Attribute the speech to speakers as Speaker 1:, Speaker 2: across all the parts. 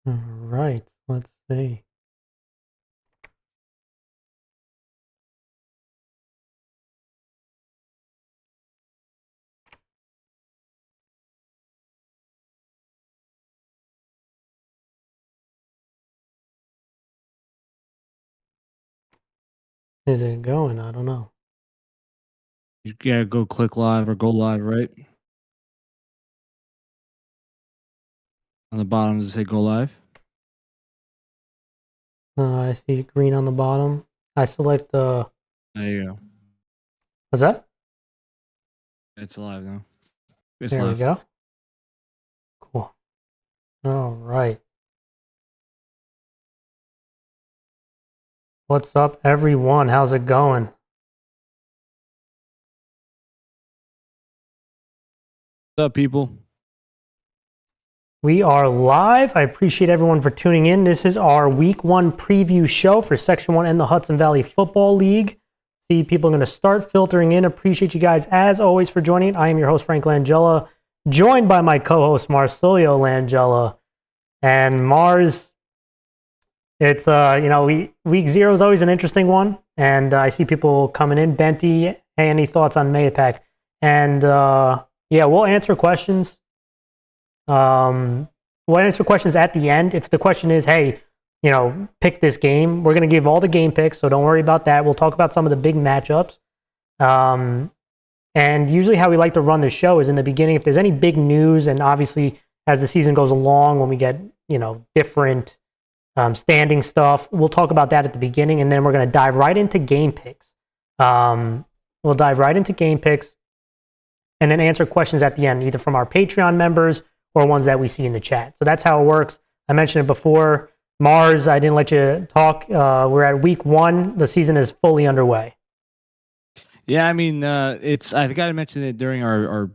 Speaker 1: All right, let's see. Is it going? I don't know.
Speaker 2: You gotta go click live or go live, right? On the bottom, does it say go live?
Speaker 1: I see green on the bottom. I select the.
Speaker 2: There you go.
Speaker 1: What's that?
Speaker 2: It's live now. It's
Speaker 1: There we
Speaker 2: live.
Speaker 1: go. Cool. All right. What's up, everyone? How's it going?
Speaker 2: What's up, people?
Speaker 1: We are live. I appreciate everyone for tuning in. This is our week 1 preview show for Section 1 and the Hudson Valley Football League. See, people are going to start filtering in. Appreciate you guys, as always, for joining. I am your host, Frank Langella, joined by my co-host, Marsilio Langella. And Mars, it's, week 0 is always an interesting one. And I see people coming in. Benty, hey, any thoughts on Mayapack? And, we'll answer questions. We'll answer questions at the end. If the question is, hey, pick this game, we're going to give all the game picks, so don't worry about that. We'll talk about some of the big matchups. And usually how we like to run the show is in the beginning, if there's any big news, and obviously as the season goes along, when we get, different standing stuff, we'll talk about that at the beginning, and then we're going to dive right into game picks. We'll dive right into game picks and then answer questions at the end, either from our Patreon members or ones that we see in the chat. So that's how it works. I mentioned it before. Mars, I didn't let you talk. We're at week 1. The season is fully underway.
Speaker 2: Yeah, I mean, I think I mentioned it during our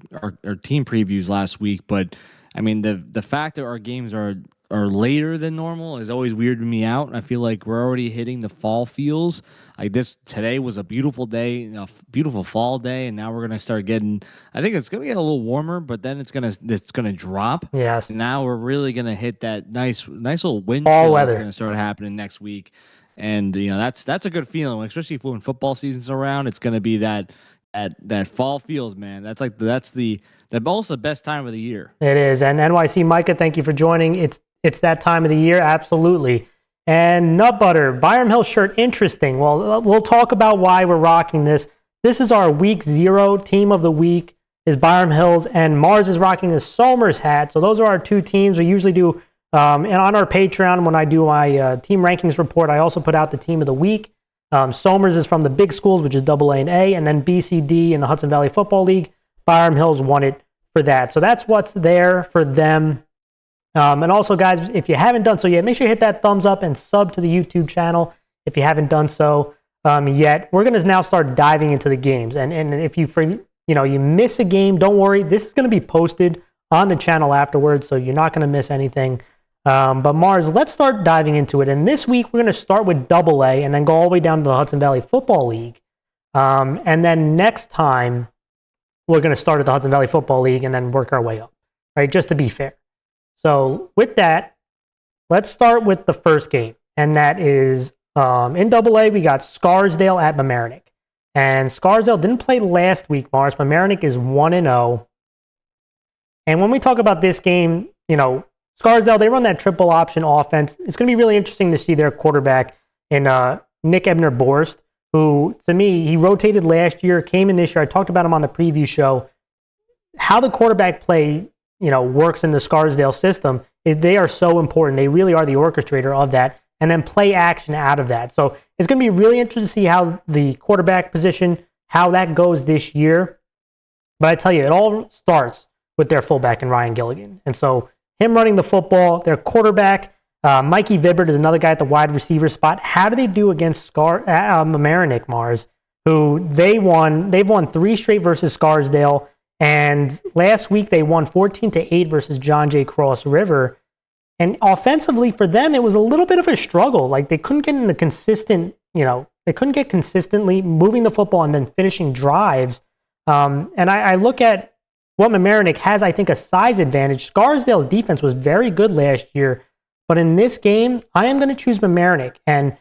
Speaker 2: team previews last week, but I mean, the fact that our games are later than normal is always weirding me out. I feel like we're already hitting the fall feels. Like today was a beautiful day, a beautiful fall day, and now we're gonna start getting. I think it's gonna get a little warmer, but then it's gonna drop.
Speaker 1: Yes.
Speaker 2: And now we're really gonna hit that nice little wind
Speaker 1: Fall
Speaker 2: chill
Speaker 1: weather.
Speaker 2: that's gonna start happening next week. And that's a good feeling, especially when football season's around. It's gonna be that fall feels, man. That's also the best time of the year.
Speaker 1: It is. And NYC Micah, thank you for joining. It's that time of the year, absolutely. And Nut Butter, Byram Hill shirt, interesting. Well, we'll talk about why we're rocking this. This is our week 0 team of the week is Byram Hills, and Mars is rocking a Somers hat. So those are our 2 teams. We usually do, and on our Patreon, when I do my team rankings report, I also put out the team of the week. Somers is from the big schools, which is AA and A, and then BCD in the Hudson Valley Football League. Byram Hills won it for that. So that's what's there for them. And also, guys, if you haven't done so yet, make sure you hit that thumbs up and sub to the YouTube channel if you haven't done so yet. We're going to now start diving into the games. And if you miss a game, don't worry. This is going to be posted on the channel afterwards, so you're not going to miss anything. But Mars, let's start diving into it. And this week, we're going to start with AA and then go all the way down to the Hudson Valley Football League. And then next time, we're going to start at the Hudson Valley Football League and then work our way up, right? Just to be fair. So with that, let's start with the first game, and that is in AA. We got Scarsdale at Mamaroneck, and Scarsdale didn't play last week. Mars Mamaroneck is 1-0, and when we talk about this game, Scarsdale, they run that triple option offense. It's going to be really interesting to see their quarterback in Nick Ebner-Borst, who to me he rotated last year, came in this year. I talked about him on the preview show. How the quarterback play works in the Scarsdale system, they are so important. They really are the orchestrator of that, and then play action out of that. So it's going to be really interesting to see how the quarterback position, how that goes this year. But I tell you, it all starts with their fullback and Ryan Gilligan. And so him running the football, their quarterback, Mikey Vibbert is another guy at the wide receiver spot. How do they do against Mamaroneck, Mars, who they've won 3 straight versus Scarsdale. And last week they won 14-8 versus John Jay Cross River. And offensively for them, it was a little bit of a struggle. Like they couldn't get in a consistent, they couldn't get consistently moving the football and then finishing drives. And I look at what Mamaroneck has, I think, a size advantage. Scarsdale's defense was very good last year, But in this game, I am going to choose Mamaroneck. And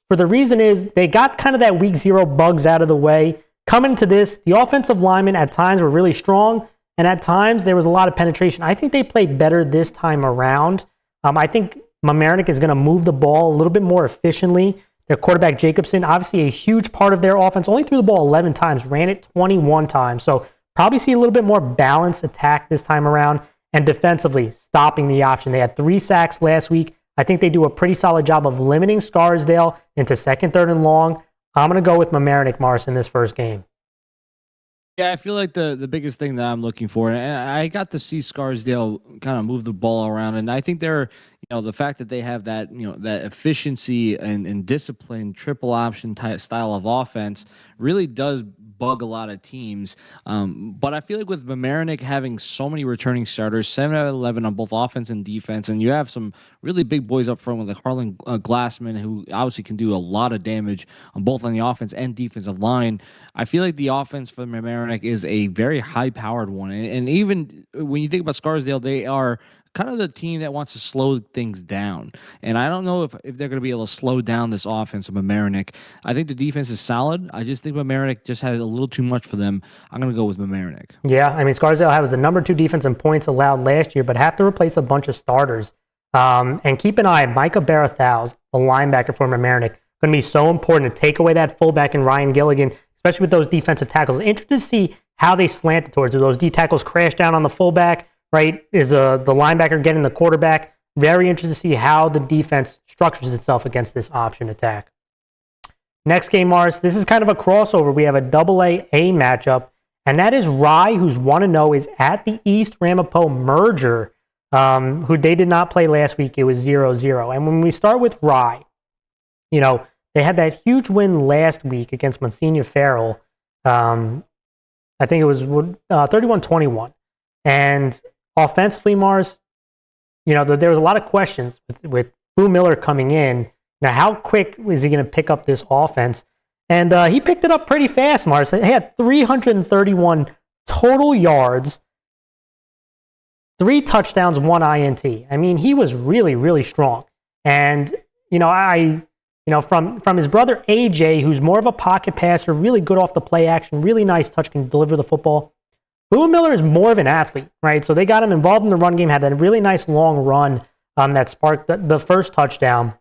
Speaker 1: for the reason is they got kind of that week 0 bugs out of the way. Coming into this, the offensive linemen at times were really strong, and at times there was a lot of penetration. I think they played better this time around. I think Mamaroneck is going to move the ball a little bit more efficiently. Their quarterback, Jacobson, obviously a huge part of their offense, only threw the ball 11 times, ran it 21 times. So probably see a little bit more balanced attack this time around. And defensively, stopping the option. They had 3 sacks last week. I think they do a pretty solid job of limiting Scarsdale into second, third, and long. I'm going to go with Mamaroneck, Mars, in this first game.
Speaker 2: Yeah, I feel like the biggest thing that I'm looking for, and I got to see Scarsdale kind of move the ball around, and I think they're, the fact that they have that, that efficiency and discipline, triple option type style of offense really does bug a lot of teams. But I feel like with Mamaroneck having so many returning starters, 7 out of 11 on both offense and defense, and you have some really big boys up front with like Harlan Glassman, who obviously can do a lot of damage on both on the offense and defensive line. I feel like the offense for Mamaroneck is a very high-powered one. And even when you think about Scarsdale, they are kind of the team that wants to slow things down. And I don't know if they're going to be able to slow down this offense of Mamaroneck. I think the defense is solid. I just think Mamaroneck just has a little too much for them. I'm going to go with Mamaroneck.
Speaker 1: Yeah, I mean, Scarsdale was the number 2 defense in points allowed last year, but have to replace a bunch of starters. And keep an eye on Micah Barathows, the linebacker for Mamaroneck. Going to be so important to take away that fullback in Ryan Gilligan, especially with those defensive tackles. Interested to see how they slanted towards. Do those D tackles crash down on the fullback? Right? Is the linebacker getting the quarterback? Very interested to see how the defense structures itself against this option attack. Next game, Mars. This is kind of a crossover. We have a AA matchup, and that is Rye, who's 1-0, is at the East Ramapo merger, who they did not play last week. It was 0-0. And when we start with Rye, they had that huge win last week against Monsignor Farrell. I think it was 31-21. And offensively, Mars, there was a lot of questions with Boo Miller coming in. Now, how quick is he going to pick up this offense? And he picked it up pretty fast, Mars. He had 331 total yards, 3 touchdowns, 1 INT. I mean, he was really, really strong. And, from his brother AJ, who's more of a pocket passer, really good off the play action, really nice touch, can deliver the football. Boo Miller is more of an athlete, right? So they got him involved in the run game, had that really nice long run that sparked the first touchdown.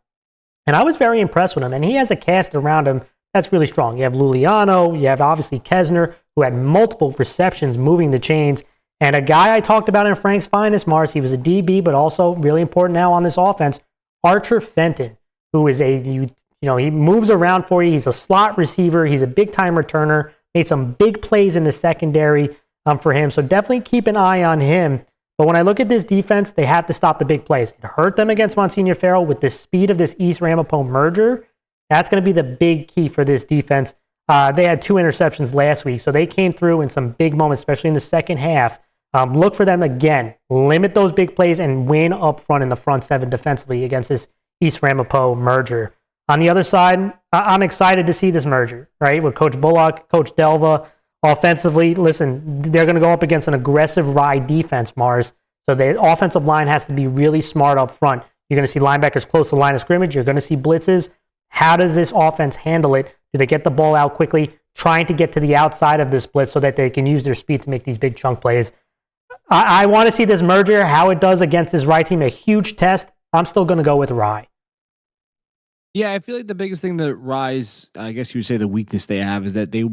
Speaker 1: And I was very impressed with him. And he has a cast around him that's really strong. You have Luliano, you have obviously Kesner, who had multiple receptions moving the chains. And a guy I talked about in Frank's Finest, Mars, he was a DB, but also really important now on this offense, Archer Fenton, who is he moves around for you. He's a slot receiver. He's a big-time returner. Made some big plays in the secondary for him. So definitely keep an eye on him. But when I look at this defense, they have to stop the big plays. It hurt them against Monsignor Farrell with the speed of this East Ramapo merger. That's going to be the big key for this defense. They had 2 interceptions last week, so they came through in some big moments, especially in the second half. Look for them again. Limit those big plays and win up front in the front 7 defensively against this East Ramapo merger. On the other side, I'm excited to see this merger, right? With Coach Bullock, Coach Delva. Offensively, listen, they're going to go up against an aggressive Rye defense, Mars. So the offensive line has to be really smart up front. You're going to see linebackers close to the line of scrimmage. You're going to see blitzes. How does this offense handle it? Do they get the ball out quickly, trying to get to the outside of this blitz so that they can use their speed to make these big chunk plays? I want to see this merger, how it does against this Rye team, a huge test. I'm still going to go with Rye.
Speaker 2: Yeah, I feel like the biggest thing that Rise, I guess you would say the weakness they have is that they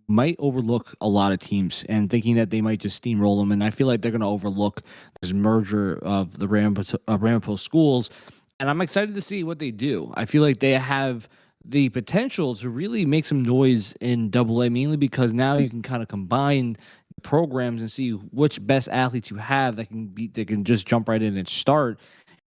Speaker 2: might overlook a lot of teams and thinking that they might just steamroll them. And I feel like they're going to overlook this merger of the Ramapo schools. And I'm excited to see what they do. I feel like they have the potential to really make some noise in AA, mainly because now you can kind of combine programs and see which best athletes you have that can just jump right in and start.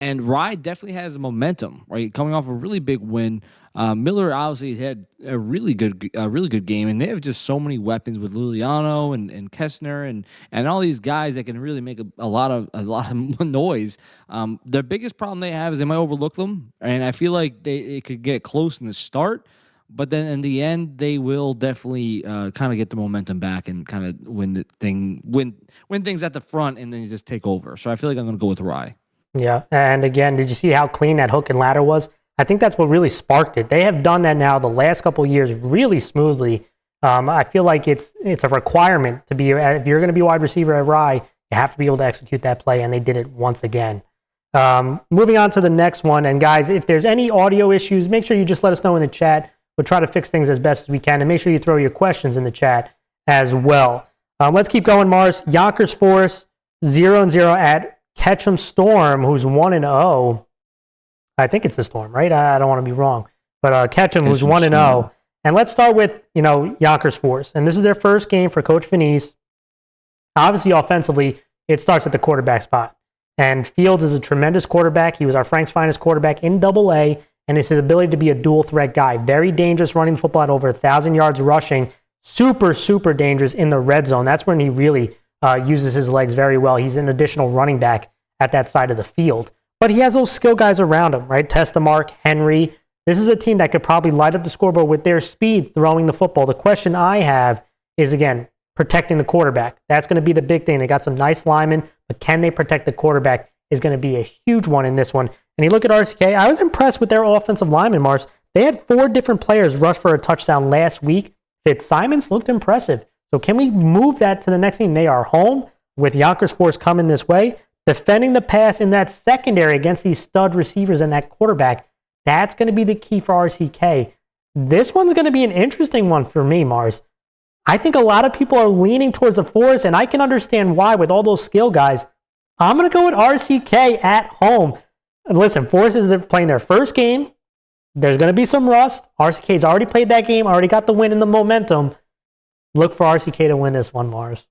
Speaker 2: And Rye definitely has momentum, right? Coming off a really big win. Miller obviously had a really good game, and they have just so many weapons with Luliano and Kessner and all these guys that can really make a lot of noise. The biggest problem they have is they might overlook them, and I feel like it could get close in the start, but then in the end they will definitely kind of get the momentum back and kind of win things at the front, and then just take over. So I feel like I'm going to go with Rye.
Speaker 1: Yeah. And again, did you see how clean that hook and ladder was? I think that's what really sparked it. They have done that now the last couple of years really smoothly. I feel like it's a requirement to be, if you're going to be wide receiver at Rye, you have to be able to execute that play, and they did it once again. Moving on to the next one, and guys, if there's any audio issues, make sure you just let us know in the chat. We'll try to fix things as best as we can, and make sure you throw your questions in the chat as well. Let's keep going, Mars. Yonkers Forest 0-0 at Ketchum Storm, who's 1-0. I think it's the Storm, right? I don't want to be wrong. But Ketchum, who's 1-0. And let's start with, Yonkers Forest. And this is their first game for Coach Venice. Obviously, offensively, it starts at the quarterback spot. And Fields is a tremendous quarterback. He was our Frank's finest quarterback in AA, and it's his ability to be a dual threat guy. Very dangerous running the football at over 1,000 yards rushing. Super, super dangerous in the red zone. That's when he really uses his legs very well. He's an additional running back at that side of the field. But he has those skill guys around him, right? Testamark, Henry. This is a team that could probably light up the scoreboard with their speed throwing the football. The question I have is, again, protecting the quarterback. That's going to be the big thing. They got some nice linemen, but can they protect the quarterback is going to be a huge one in this one. And you look at RCK, I was impressed with their offensive linemen, Mars. They had 4 different players rush for a touchdown last week. Fitzsimons looked impressive. So can we move that to the next team? They are home with Yonkers Forest coming this way. Defending the pass in that secondary against these stud receivers and that quarterback, that's going to be the key for RCK. This one's going to be an interesting one for me, Mars. I think a lot of people are leaning towards the Forest, and I can understand why with all those skill guys. I'm going to go with RCK at home. And listen, Forest is playing their first game. There's going to be some rust. RCK's already played that game, already got the win and the momentum. Look for RCK to win this one, Mars.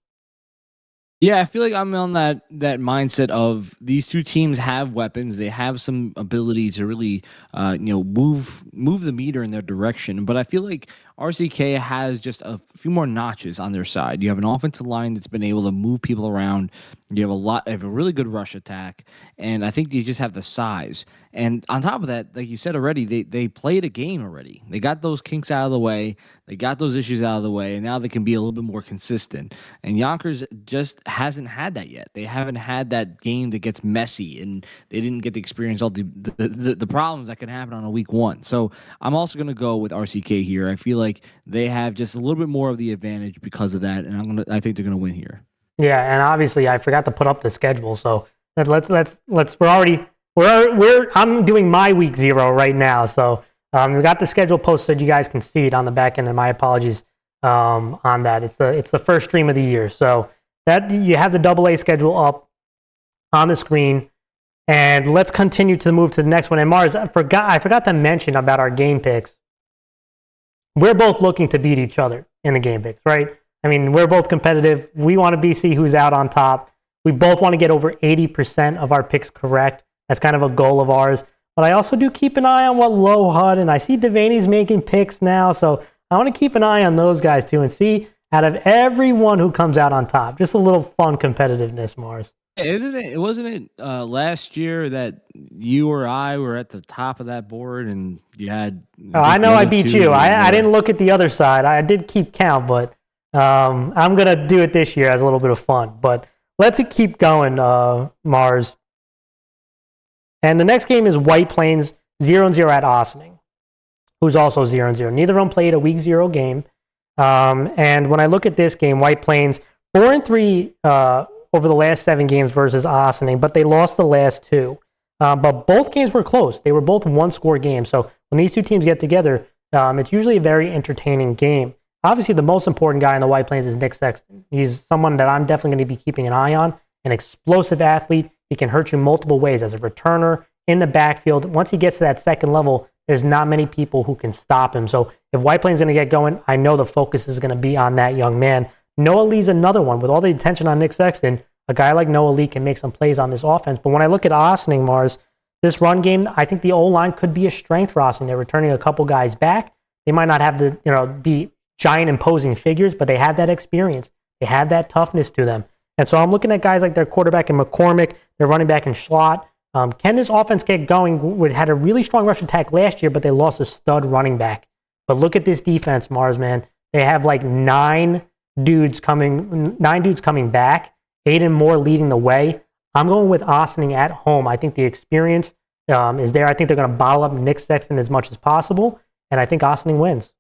Speaker 2: Yeah, I feel like I'm on that mindset of these two teams have weapons. They have some ability to really, move the meter in their direction. But I feel like RCK has just a few more notches on their side. You have an offensive line that's been able to move people around. You have a really good rush attack, and I think you just have the size. And on top of that, like you said already, they played a game already. They got those kinks out of the way. They got those issues out of the way, and now they can be a little bit more consistent. And Yonkers just hasn't had that yet. They haven't had that game that gets messy, and they didn't get to experience all the problems that can happen on a week 1. So I'm also going to go with RCK here. I feel like they have just a little bit more of the advantage because of that, and I think they're going to win here.
Speaker 1: Yeah, and obviously I forgot to put up the schedule, so let's I'm doing my week 0 right now, so we got the schedule posted. You guys can see it on the back end, and my apologies on that. It's the first stream of the year, so that you have the AA schedule up on the screen, and let's continue to move to the next one. And Mars, I forgot to mention about our game picks. We're both looking to beat each other in the game picks, right? I mean, we're both competitive. We want to see who's out on top. We both want to get over 80% of our picks correct. That's kind of a goal of ours. But I also do keep an eye on what Low HUD, and I see Devaney's making picks now, so I want to keep an eye on those guys too and see out of everyone who comes out on top. Just a little fun competitiveness, Mars.
Speaker 2: Wasn't it last year that you or I were at the top of that board and you had...
Speaker 1: I know I beat you. I didn't look at the other side. I did keep count, but I'm going to do it this year as a little bit of fun. But let's keep going, Mars. And the next game is White Plains 0-0 at Ossining, who's also 0-0. Neither of them played a week 0 game. And when I look at this game, White Plains 4-3 over the last 7 games versus Ossining, but they lost the last 2. But both games were close. They were both 1-score games. So when these two teams get together, it's usually a very entertaining game. Obviously, the most important guy in the White Plains is Nick Sexton. He's someone that I'm definitely going to be keeping an eye on. An explosive athlete. He can hurt you multiple ways as a returner, in the backfield. Once he gets to that second level, there's not many people who can stop him. So if White Plains is going to get going, I know the focus is going to be on that young man. Noah Lee's another one. With all the attention on Nick Sexton, a guy like Noah Lee can make some plays on this offense. But when I look at Ossining, Mars, this run game, I think the O-line could be a strength for Ossining. They're returning a couple guys back. They might not have be giant imposing figures, but they have that experience. They have that toughness to them. And so I'm looking at guys like their quarterback in McCormick, their running back in Schlott. Can this offense get going? We had a really strong rush attack last year, but they lost a stud running back. But look at this defense, Mars, man. They have like 9 dudes coming back, Aiden Moore leading the way. I'm going with Ossining at home. I think the experience is there. I think they're going to bottle up Nick Sexton as much as possible, and I think Ossining wins.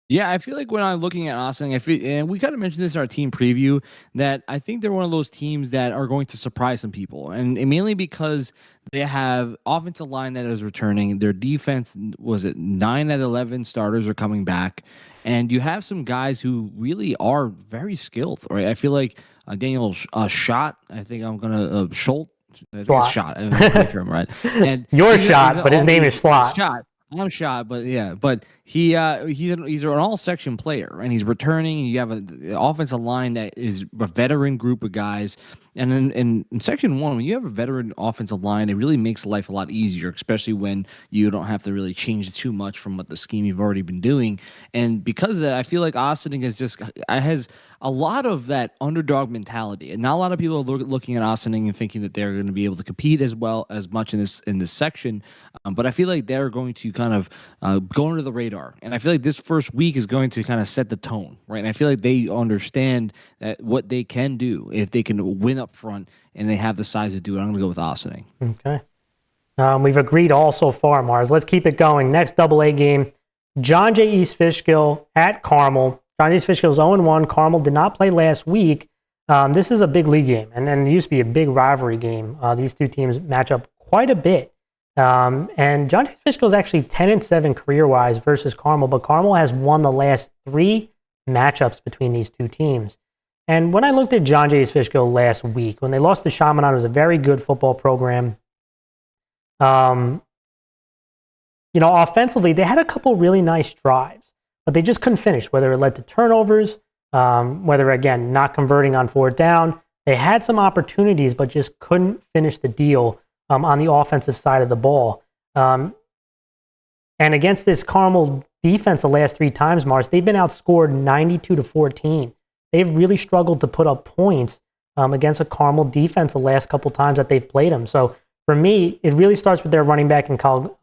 Speaker 2: Yeah, I feel like when I'm looking at Austin, and we kind of mentioned this in our team preview, that I think they're one of those teams that are going to surprise some people, and mainly because they have offensive line that is returning. Their defense, was it 9 out of 11 starters are coming back, and you have some guys who really are very skilled. Right, I feel like Daniel Schott. I think I'm gonna Schultz. I think it's Schott. I'm pretty sure I'm right. And
Speaker 1: Your Shot, but his name is Slot.
Speaker 2: Schott. I'm shot, but yeah, but he's an all section player, and he's returning. You have an offensive line that is a veteran group of guys, and in section one, when you have a veteran offensive line, it really makes life a lot easier, especially when you don't have to really change too much from what the scheme you've already been doing. And because of that, I feel like Austin has a lot of that underdog mentality, and not a lot of people are looking at Austin and thinking that they're going to be able to compete as much in this section. But I feel like they're going to kind of go under the radar, and I feel like this first week is going to kind of set the tone, right? And I feel like they understand that what they can do if they can win up front, and they have the size to do it. I'm going to go with Ossining.
Speaker 1: Okay. We've agreed all so far, Mars. Let's keep it going. Next AA game, John Jay East Fishkill at Carmel. John Jay East Fishkill is 0-1. Carmel did not play last week. This is a big league game, and it used to be a big rivalry game. These two teams match up quite a bit. And John Jay East Fishkill is actually 10-7 career-wise versus Carmel, but Carmel has won the last 3 matchups between these two teams. And when I looked at John Jay East Fishkill last week, when they lost to Chaminade, it was a very good football program. Offensively, they had a couple really nice drives, but they just couldn't finish, whether it led to turnovers, whether, again, not converting on 4th down. They had some opportunities, but just couldn't finish the deal on the offensive side of the ball. And against this Carmel defense the last 3 times, Mars, they've been outscored 92-14. They've really struggled to put up points against a Carmel defense the last couple times that they've played them. So for me, it really starts with their running back in Cole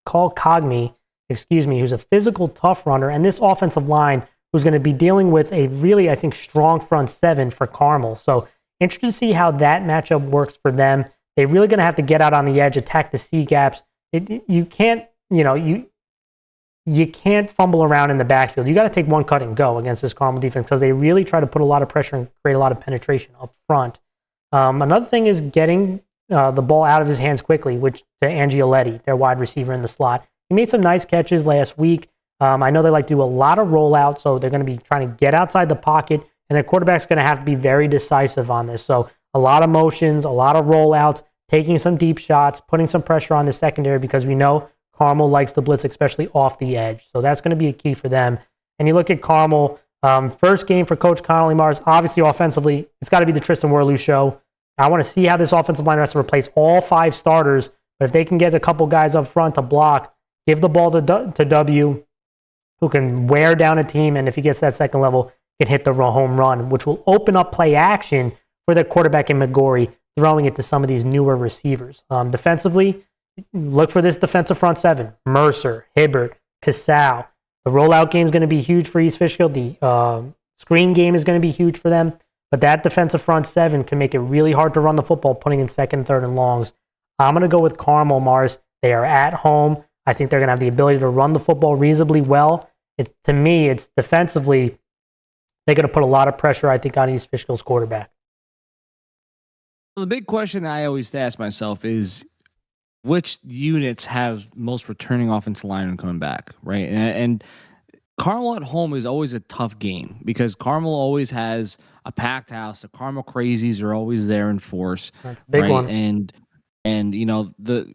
Speaker 1: Cogme, who's a physical, tough runner, and this offensive line who's going to be dealing with a really, I think, strong front 7 for Carmel. So interested to see how that matchup works for them. They're really going to have to get out on the edge, attack the C gaps. You can't fumble around in the backfield. You got to take one cut and go against this Carmel defense because they really try to put a lot of pressure and create a lot of penetration up front. Another thing is getting the ball out of his hands quickly, which to Angioletti, their wide receiver in the slot. He made some nice catches last week. I know they like to do a lot of rollouts, so they're going to be trying to get outside the pocket, and their quarterback's going to have to be very decisive on this. So a lot of motions, a lot of rollouts, taking some deep shots, putting some pressure on the secondary because we know Carmel likes to blitz, especially off the edge. So that's going to be a key for them. And you look at Carmel, first game for Coach Connolly, Mars, obviously offensively, it's got to be the Tristan Worley show. I want to see how this offensive line has to replace all 5 starters, but if they can get a couple guys up front to block, give the ball to W, who can wear down a team, and if he gets that second level, can hit the home run, which will open up play action for their quarterback in McGorry, throwing it to some of these newer receivers. Defensively, look for this defensive front 7. Mercer, Hibbert, Casal. The rollout game is going to be huge for East Fishkill. The screen game is going to be huge for them. But that defensive front 7 can make it really hard to run the football, putting in 2nd, 3rd, and longs. I'm going to go with Carmel, Mars. They are at home. I think they're going to have the ability to run the football reasonably well. To me, it's defensively, they're going to put a lot of pressure, I think, on East Fishkill's quarterback.
Speaker 2: The big question I always ask myself is, which units have most returning offensive linemen coming back, right? And Carmel at home is always a tough game because Carmel always has a packed house. The Carmel Crazies are always there in force.
Speaker 1: That's a big
Speaker 2: right?
Speaker 1: one.
Speaker 2: And the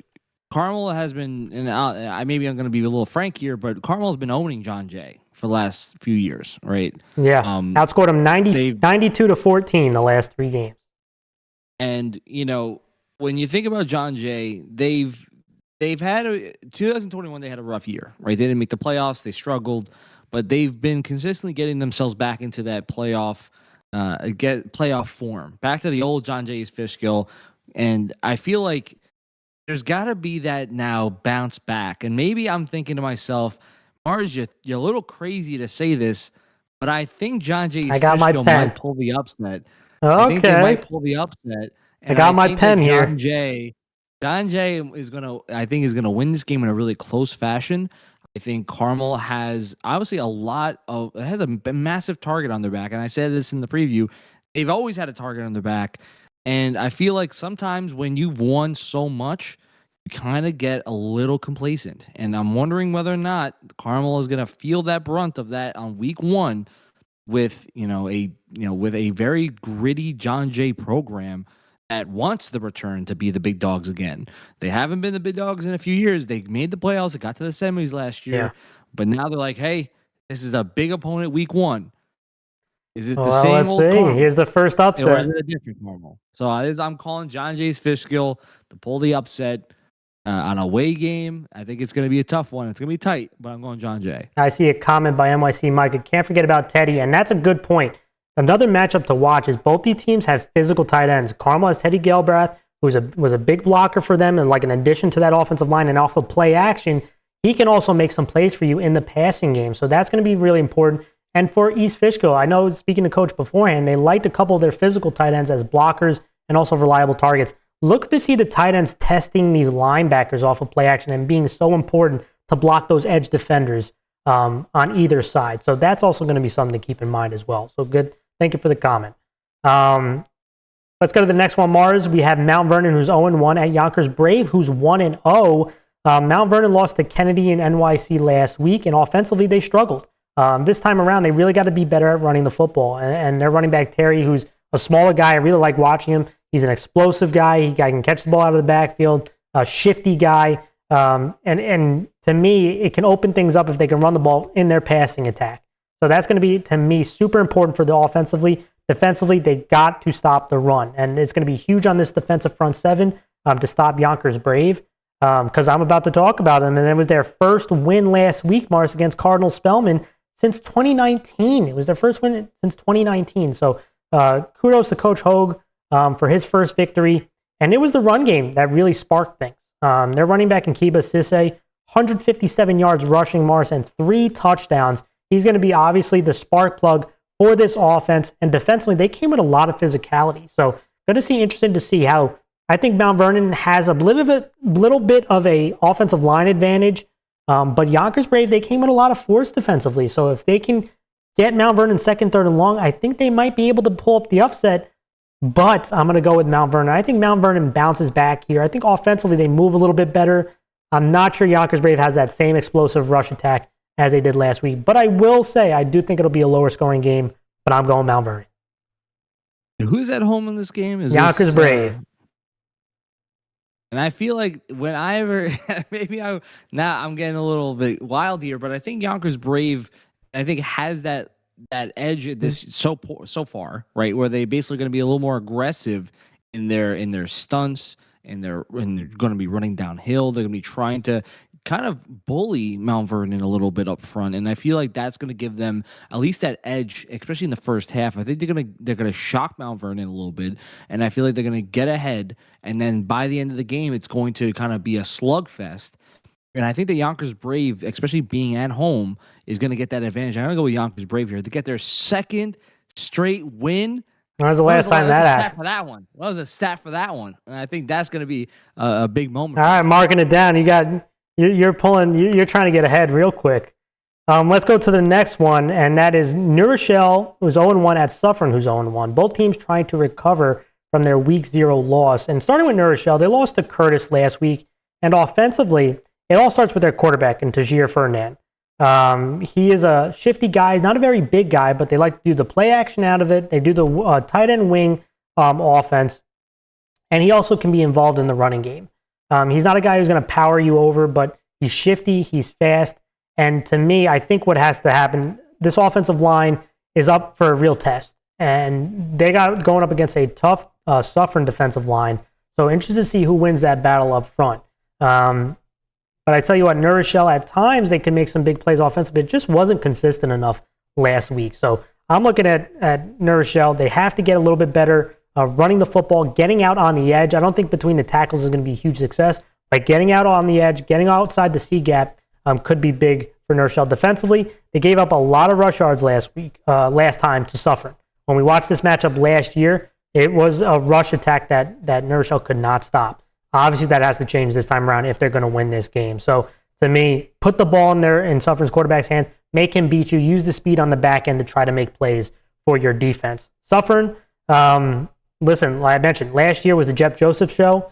Speaker 2: Carmel has been, and I'm going to be a little frank here, but Carmel has been owning John Jay for the last few years, right?
Speaker 1: Yeah, outscored them 92-14 the last 3 games.
Speaker 2: And when you think about John Jay, they've had 2021. They had a rough year, right? They didn't make the playoffs. They struggled, but they've been consistently getting themselves back into that playoff form, back to the old John Jay's Fishkill. And I feel like there's got to be that now bounce back. And maybe I'm thinking to myself, Mars, you're a little crazy to say this, but I think John Jay's Fishkill might pull the upset. I think they
Speaker 1: Okay.
Speaker 2: might pull the upset.
Speaker 1: I
Speaker 2: And
Speaker 1: got
Speaker 2: I
Speaker 1: my
Speaker 2: think
Speaker 1: pen
Speaker 2: that
Speaker 1: here.
Speaker 2: John Jay is gonna win this game in a really close fashion. I think Carmel has obviously has a massive target on their back, and I said this in the preview. They've always had a target on their back, and I feel like sometimes when you've won so much, you kind of get a little complacent. And I'm wondering whether or not Carmel is gonna feel that brunt of that on week one with with a very gritty John Jay program that wants the return to be the big dogs again. They haven't been the big dogs in a few years. They made the playoffs. They got to the semis last year,
Speaker 1: Yeah.
Speaker 2: but now they're like, hey, this is a big opponent week one. Is it the
Speaker 1: Well,
Speaker 2: same
Speaker 1: let's
Speaker 2: old
Speaker 1: see.
Speaker 2: Carmel?
Speaker 1: Here's the first
Speaker 2: Or is
Speaker 1: upset.
Speaker 2: it a different Carmel? So I'm calling John Jay's fish skill to pull the upset on a away game. I think it's going to be a tough one. It's going to be tight, but I'm going John Jay.
Speaker 1: I see a comment by NYC Mike. Can't forget about Teddy, and that's a good point. Another matchup to watch is both these teams have physical tight ends. Carmel has Teddy Galbraith, who was a big blocker for them, and like an addition to that offensive line and off of play action, he can also make some plays for you in the passing game. So that's going to be really important. And for East Fishkill, I know speaking to coach beforehand, they liked a couple of their physical tight ends as blockers and also reliable targets. Look to see the tight ends testing these linebackers off of play action and being so important to block those edge defenders on either side. So that's also going to be something to keep in mind as well. So good. Thank you for the comment. Let's go to the next one, Mars. We have Mount Vernon, who's 0-1, at Yonkers Brave, who's 1-0. Mount Vernon lost to Kennedy and NYC last week, and offensively they struggled. This time around, they really got to be better at running the football. And their running back, Terry, who's a smaller guy, I really like watching him. He's an explosive guy. He can catch the ball out of the backfield, a shifty guy. And to me, it can open things up if they can run the ball in their passing attack. So that's going to be, to me, super important for the offensively. Defensively, they got to stop the run. And it's going to be huge on this defensive front seven to stop Yonkers Brave. Because I'm about to talk about them. And it was their first win last week, Mars, against Cardinal Spellman since 2019. It was their first win since 2019. So kudos to Coach Hogue for his first victory. And it was the run game that really sparked things. Their running back in Kiba Sisse, 157 yards rushing, Mars, and 3 touchdowns. He's going to be obviously the spark plug for this offense. And defensively, they came with a lot of physicality. So going to see interested to see how I think Mount Vernon has a little bit of a offensive line advantage. But Yonkers Brave, they came with a lot of force defensively. So if they can get Mount Vernon second, third, and long, I think they might be able to pull up the upset. But I'm going to go with Mount Vernon. I think Mount Vernon bounces back here. I think offensively they move a little bit better. I'm not sure Yonkers Brave has that same explosive rush attack as they did last week. But I will say I do think it'll be a lower scoring game, but I'm going Mount Vernon.
Speaker 2: Who's at home in this game? Is
Speaker 1: Yonkers Brave.
Speaker 2: And I feel like when I ever I'm getting a little bit wild here, but I think Yonkers Brave has that edge at this so far, right? Where they basically going to be a little more aggressive in their stunts, and they're going to be running downhill. They're going to be trying to kind of bully Mount Vernon a little bit up front, and I feel like that's going to give them at least that edge, especially in the first half. I think they're gonna shock Mount Vernon a little bit, and I feel like they're going to get ahead, and then by the end of the game, it's going to kind of be a slugfest. And I think the Yonkers Brave, especially being at home, is going to get that advantage. I'm going to go with Yonkers Brave here to get their second straight win.
Speaker 1: When was the last time that happened?
Speaker 2: What was the stat for that one? And I think that's going to be a big moment.
Speaker 1: All right, marking it down. You're trying to get ahead real quick. Let's go to the next one, and that is New Rochelle, who's 0-1, at Suffern, who's 0-1. Both teams trying to recover from their Week 0 loss. And starting with New Rochelle, they lost to Curtis last week. And offensively, it all starts with their quarterback, in Tajir Ferdinand. He is a shifty guy, not a very big guy, but they like to do the play action out of it. They do the tight end wing offense. And he also can be involved in the running game. He's not a guy who's going to power you over, but he's shifty, he's fast. And to me, I think what has to happen, this offensive line is up for a real test. And they got going up against a tough Suffern defensive line. So interested to see who wins that battle up front. But I tell you what, New Rochelle, at times they can make some big plays offensively. It just wasn't consistent enough last week. So I'm looking at New Rochelle. They have to get a little bit better running the football, getting out on the edge. I don't think between the tackles is going to be a huge success, but getting out on the edge, getting outside the C gap could be big for New Rochelle. Defensively, they gave up a lot of rush yards last time to Suffern. When we watched this matchup last year, It was a rush attack that New Rochelle could not stop. Obviously, that has to change this time around if they're going to win this game. So, to me, put the ball in Suffern's quarterback's hands, make him beat you, use the speed on the back end to try to make plays for your defense. Suffern, listen, like I mentioned, last year was the Jeff Joseph show.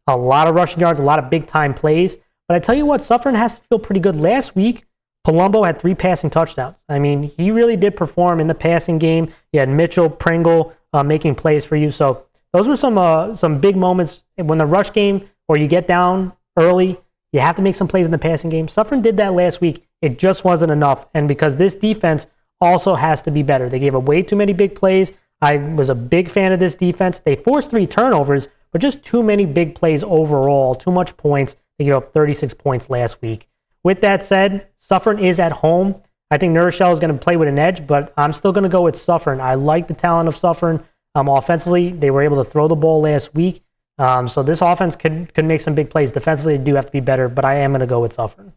Speaker 1: A lot of rushing yards, a lot of big-time plays. But I tell you what, Suffern has to feel pretty good. Last week, Palumbo had 3 passing touchdowns. I mean, he really did perform in the passing game. You had Mitchell, Pringle making plays for you. So those were some big moments. When the rush game, or you get down early, you have to make some plays in the passing game. Suffern did that last week. It just wasn't enough. And because this defense also has to be better. They gave up way too many big plays. I was a big fan of this defense. They forced 3 turnovers, but just too many big plays overall, too much points. They gave up 36 points last week. With that said, Suffern is at home. I think New Rochelle is going to play with an edge, but I'm still going to go with Suffern. I like the talent of Suffern. Offensively, they were able to throw the ball last week. So this offense could make some big plays. Defensively, they do have to be better, but I am going to go with Suffern.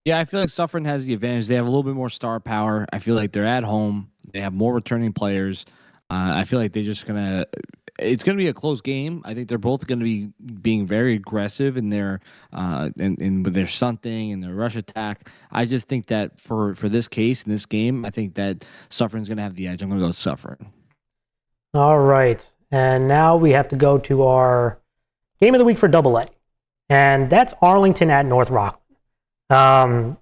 Speaker 2: Yeah, I feel like Suffern has the advantage. They have a little bit more star power. I feel like they're at home. They have more returning players. I feel like they're just it's gonna be a close game. I think they're both gonna be being very aggressive in their with their stunting and their rush attack. I just think that for this case in this game, I think that Suffern's gonna have the edge. I'm gonna go with Suffern.
Speaker 1: All right, and now we have to go to our game of the week for AA, and that's Arlington at North Rockland.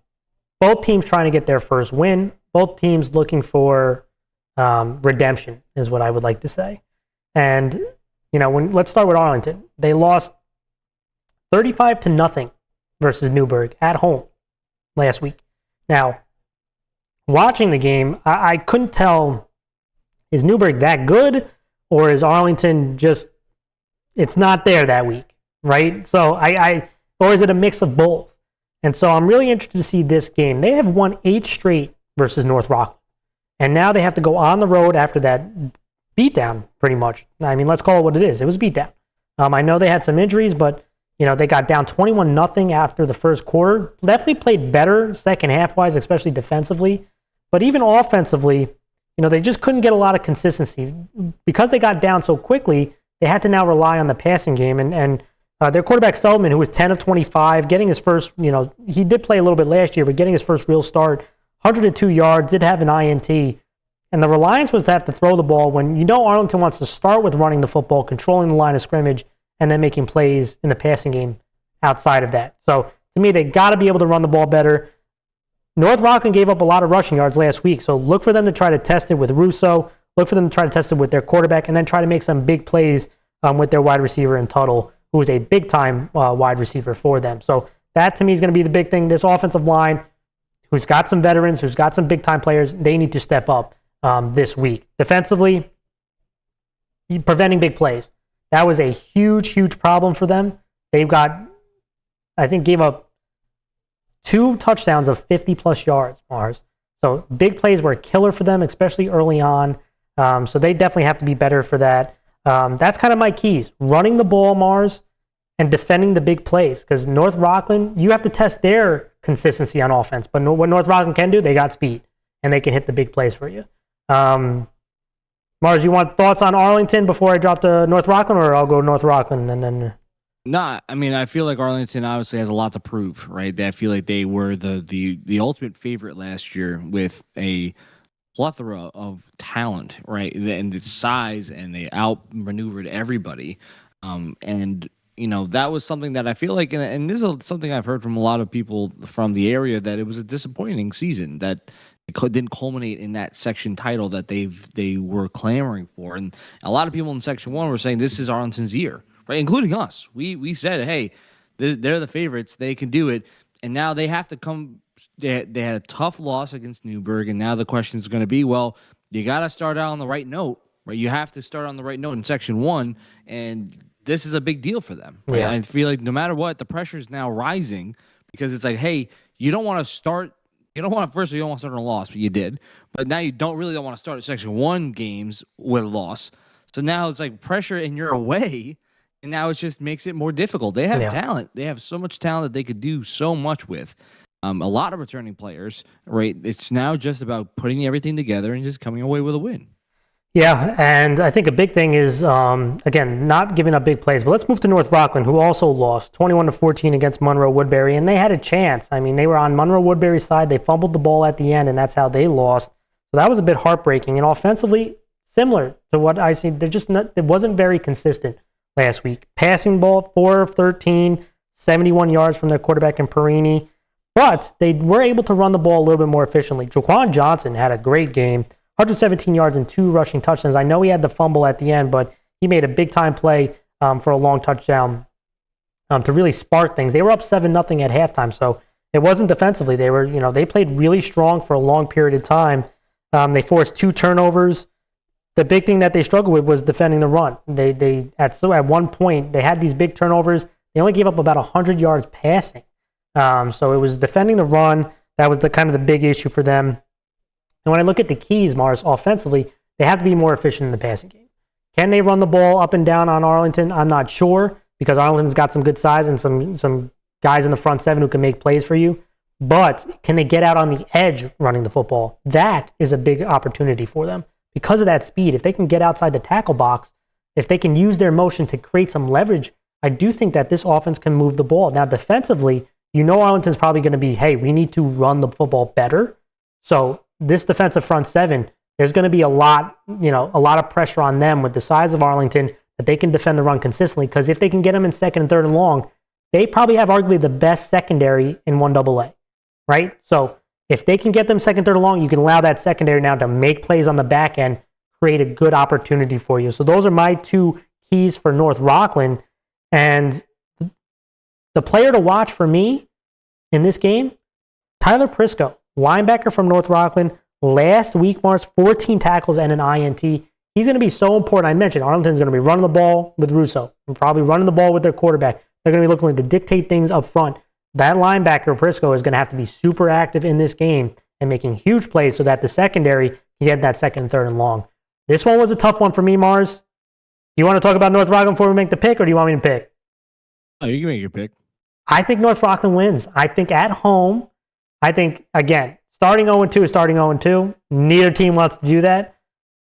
Speaker 1: Both teams trying to get their first win. Both teams looking for redemption is what I would like to say. And let's start with Arlington. They lost 35-0 versus Newburgh at home last week. Now, watching the game, I couldn't tell, is Newburgh that good, or is Arlington just, it's not there that week, right? So or is it a mix of both? And so I'm really interested to see this game. They have won 8 straight versus North Rockland. And now they have to go on the road after that beatdown, pretty much. I mean, let's call it what it is. It was beatdown. I know they had some injuries, but they got down 21-0 after the first quarter. Definitely played better second half-wise, especially defensively. But even offensively, they just couldn't get a lot of consistency. Because they got down so quickly, they had to now rely on the passing game. And their quarterback, Feldman, who was 10 of 25, getting his first, he did play a little bit last year, but getting his first real start, 102 yards, did have an INT. And the reliance was to have to throw the ball when Arlington wants to start with running the football, controlling the line of scrimmage, and then making plays in the passing game outside of that. So, to me, they got to be able to run the ball better. North Rockland gave up a lot of rushing yards last week, so look for them to try to test it with Russo, look for them to try to test it with their quarterback, and then try to make some big plays with their wide receiver in Tuttle, who is a big-time wide receiver for them. So that, to me, is going to be the big thing. This offensive line, who's got some veterans, who's got some big-time players, they need to step up this week. Defensively, preventing big plays. That was a huge, huge problem for them. They've got, I think, gave up 2 touchdowns of 50-plus yards, Mars. So big plays were a killer for them, especially early on. So they definitely have to be better for that. That's kind of my keys. Running the ball, Mars, and defending the big plays. Because North Rockland, you have to test their consistency on offense. But what North Rockland can do, they got speed. And they can hit the big plays for you. Mars, you want thoughts on Arlington before I drop to North Rockland, or I'll go North Rockland and then...
Speaker 2: No, I mean, I feel like Arlington obviously has a lot to prove, right? I feel like they were the ultimate favorite last year with a plethora of talent, right? And the size, and they outmaneuvered everybody. And that was something that I feel like, and this is something I've heard from a lot of people from the area, that it was a disappointing season, that it didn't culminate in that section title that they were clamoring for. And a lot of people in Section 1 were saying this is Arlington's year, right? Including us. We said, hey, they're the favorites. They can do it. And now they have to come. They had a tough loss against Newburgh, and now the question is going to be, well, you got to start out on the right note, right? You have to start on the right note in Section 1, and this is a big deal for them. Right? Yeah. I feel like no matter what, the pressure is now rising, because it's like, hey, you don't want to start. You don't want to start on a loss, but you did. But now you don't want to start at Section 1 games with a loss. So now it's like pressure, and you're away, and now it just makes it more difficult. They have talent. They have so much talent that they could do so much with. A lot of returning players, right? It's now just about putting everything together and just coming away with a win.
Speaker 1: Yeah, and I think a big thing is, again, not giving up big plays. But let's move to North Rockland, who also lost 21-14 against Monroe Woodbury, and they had a chance. I mean, they were on Monroe Woodbury's side. They fumbled the ball at the end, and that's how they lost. So that was a bit heartbreaking. And offensively, similar to what I see, it wasn't very consistent last week. Passing ball, 4 of 13, 71 yards from their quarterback in Perini. But they were able to run the ball a little bit more efficiently. Jaquan Johnson had a great game. 117 yards and 2 rushing touchdowns. I know he had the fumble at the end, but he made a big-time play for a long touchdown to really spark things. They were up 7-0 at halftime, so it wasn't defensively. They played really strong for a long period of time. They forced 2 turnovers. The big thing that they struggled with was defending the run. At one point, they had these big turnovers. They only gave up about 100 yards passing. So it was defending the run. That was the big issue for them. And when I look at the keys, Mars, offensively, they have to be more efficient in the passing game. Can they run the ball up and down on Arlington? I'm not sure, because Arlington's got some good size and some guys in the front seven who can make plays for you. But can they get out on the edge running the football? That is a big opportunity for them. Because of that speed, if they can get outside the tackle box, if they can use their motion to create some leverage, I do think that this offense can move the ball. Now, defensively, Arlington's probably going to be, hey, we need to run the football better. So this defensive front seven, there's going to be a lot of pressure on them with the size of Arlington that they can defend the run consistently. Because if they can get them in second and third and long, they probably have arguably the best secondary in 1AA, right? So if they can get them second, third and long, you can allow that secondary now to make plays on the back end, create a good opportunity for you. So those are my 2 keys for North Rockland. And the player to watch for me in this game, Tyler Prisco, linebacker from North Rockland. Last week, Mars, 14 tackles and an INT. He's going to be so important. I mentioned Arlington's going to be running the ball with Russo and probably running the ball with their quarterback. They're going to be looking to dictate things up front. That linebacker, Prisco, is going to have to be super active in this game and making huge plays so that the secondary can get that second, third, and long. This one was a tough one for me, Mars. Do you want to talk about North Rockland before we make the pick, or do you want me to pick?
Speaker 2: Oh, you can make your pick.
Speaker 1: I think North Rockland wins. I think at home, again, starting 0-2 is starting 0-2. Neither team wants to do that.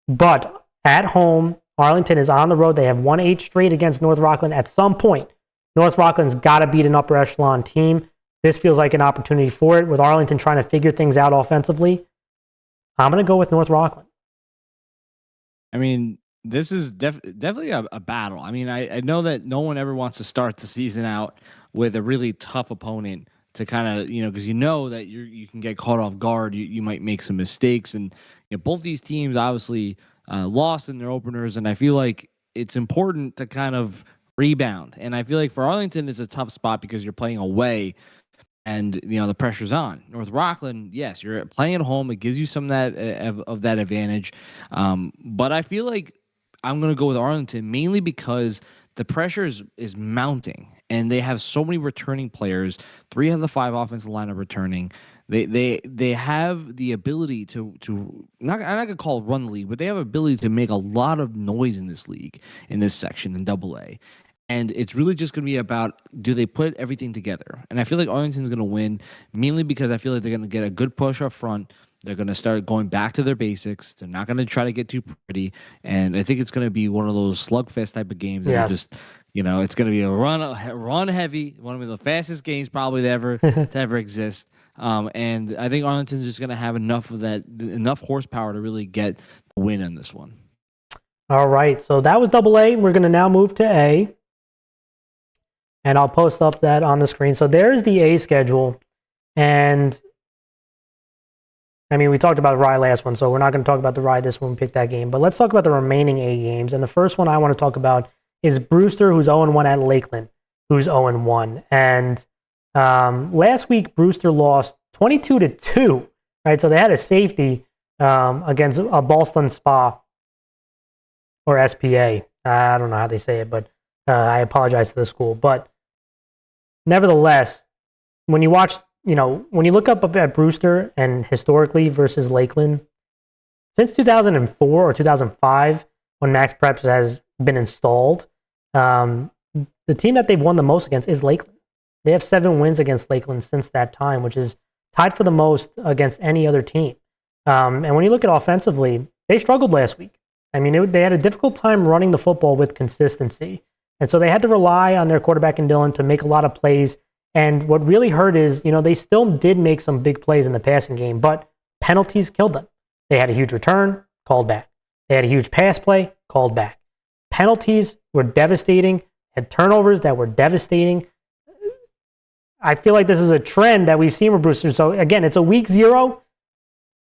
Speaker 1: But at home, Arlington is on the road. They have won 8 straight against North Rockland. At some point, North Rockland's got to beat an upper echelon team. This feels like an opportunity for it, with Arlington trying to figure things out offensively. I'm going to go with North Rockland.
Speaker 2: I mean, this is definitely a battle. I mean, I know that no one ever wants to start the season out with a really tough opponent to kind of, because that you can get caught off guard. You might make some mistakes. And both these teams obviously lost in their openers. And I feel like it's important to kind of rebound. And I feel like for Arlington, it's a tough spot because you're playing away and, the pressure's on. North Rockland, yes, you're playing at home. It gives you some of that advantage. But I feel like I'm going to go with Arlington mainly because the pressure is mounting, and they have so many returning players. 3 out of the 5 offensive line are returning. They have the ability to I'm not gonna call it run the league, but they have the ability to make a lot of noise in this league, in this section in AA. And it's really just going to be about, do they put everything together? And I feel like Arlington's going to win mainly because I feel like they're going to get a good push up front. They're going to start going back to their basics. They're not going to try to get too pretty. And I think it's going to be one of those slugfest type of games that are just, it's going to be a run heavy, one of the fastest games probably to ever exist. And I think Arlington's just going to have enough horsepower to really get the win on this one.
Speaker 1: All right. So that was AA. We're going to now move to A. And I'll post up that on the screen. So there's the A schedule. And I mean, we talked about Rye last one, so we're not going to talk about the Rye this one. We picked that game. But let's talk about the remaining A games. And the first one I want to talk about is Brewster, who's 0-1 at Lakeland, who's 0-1. And last week, Brewster lost 22-2, right? So they had a safety against a Boston Spa, or SPA. I don't know how they say it, but I apologize to the school. But nevertheless, when you watch, when you look up at Brewster and historically versus Lakeland, since 2004 or 2005, when Max Preps has been installed, the team that they've won the most against is Lakeland. They have 7 wins against Lakeland since that time, which is tied for the most against any other team. And when you look at offensively, they struggled last week. I mean, they had a difficult time running the football with consistency. And so they had to rely on their quarterback in Dillon to make a lot of plays. And what really hurt is, they still did make some big plays in the passing game, but penalties killed them. They had a huge return, called back. They had a huge pass play, called back. Penalties were devastating, had turnovers that were devastating. I feel like this is a trend that we've seen with Brewster. So again, it's a week 0.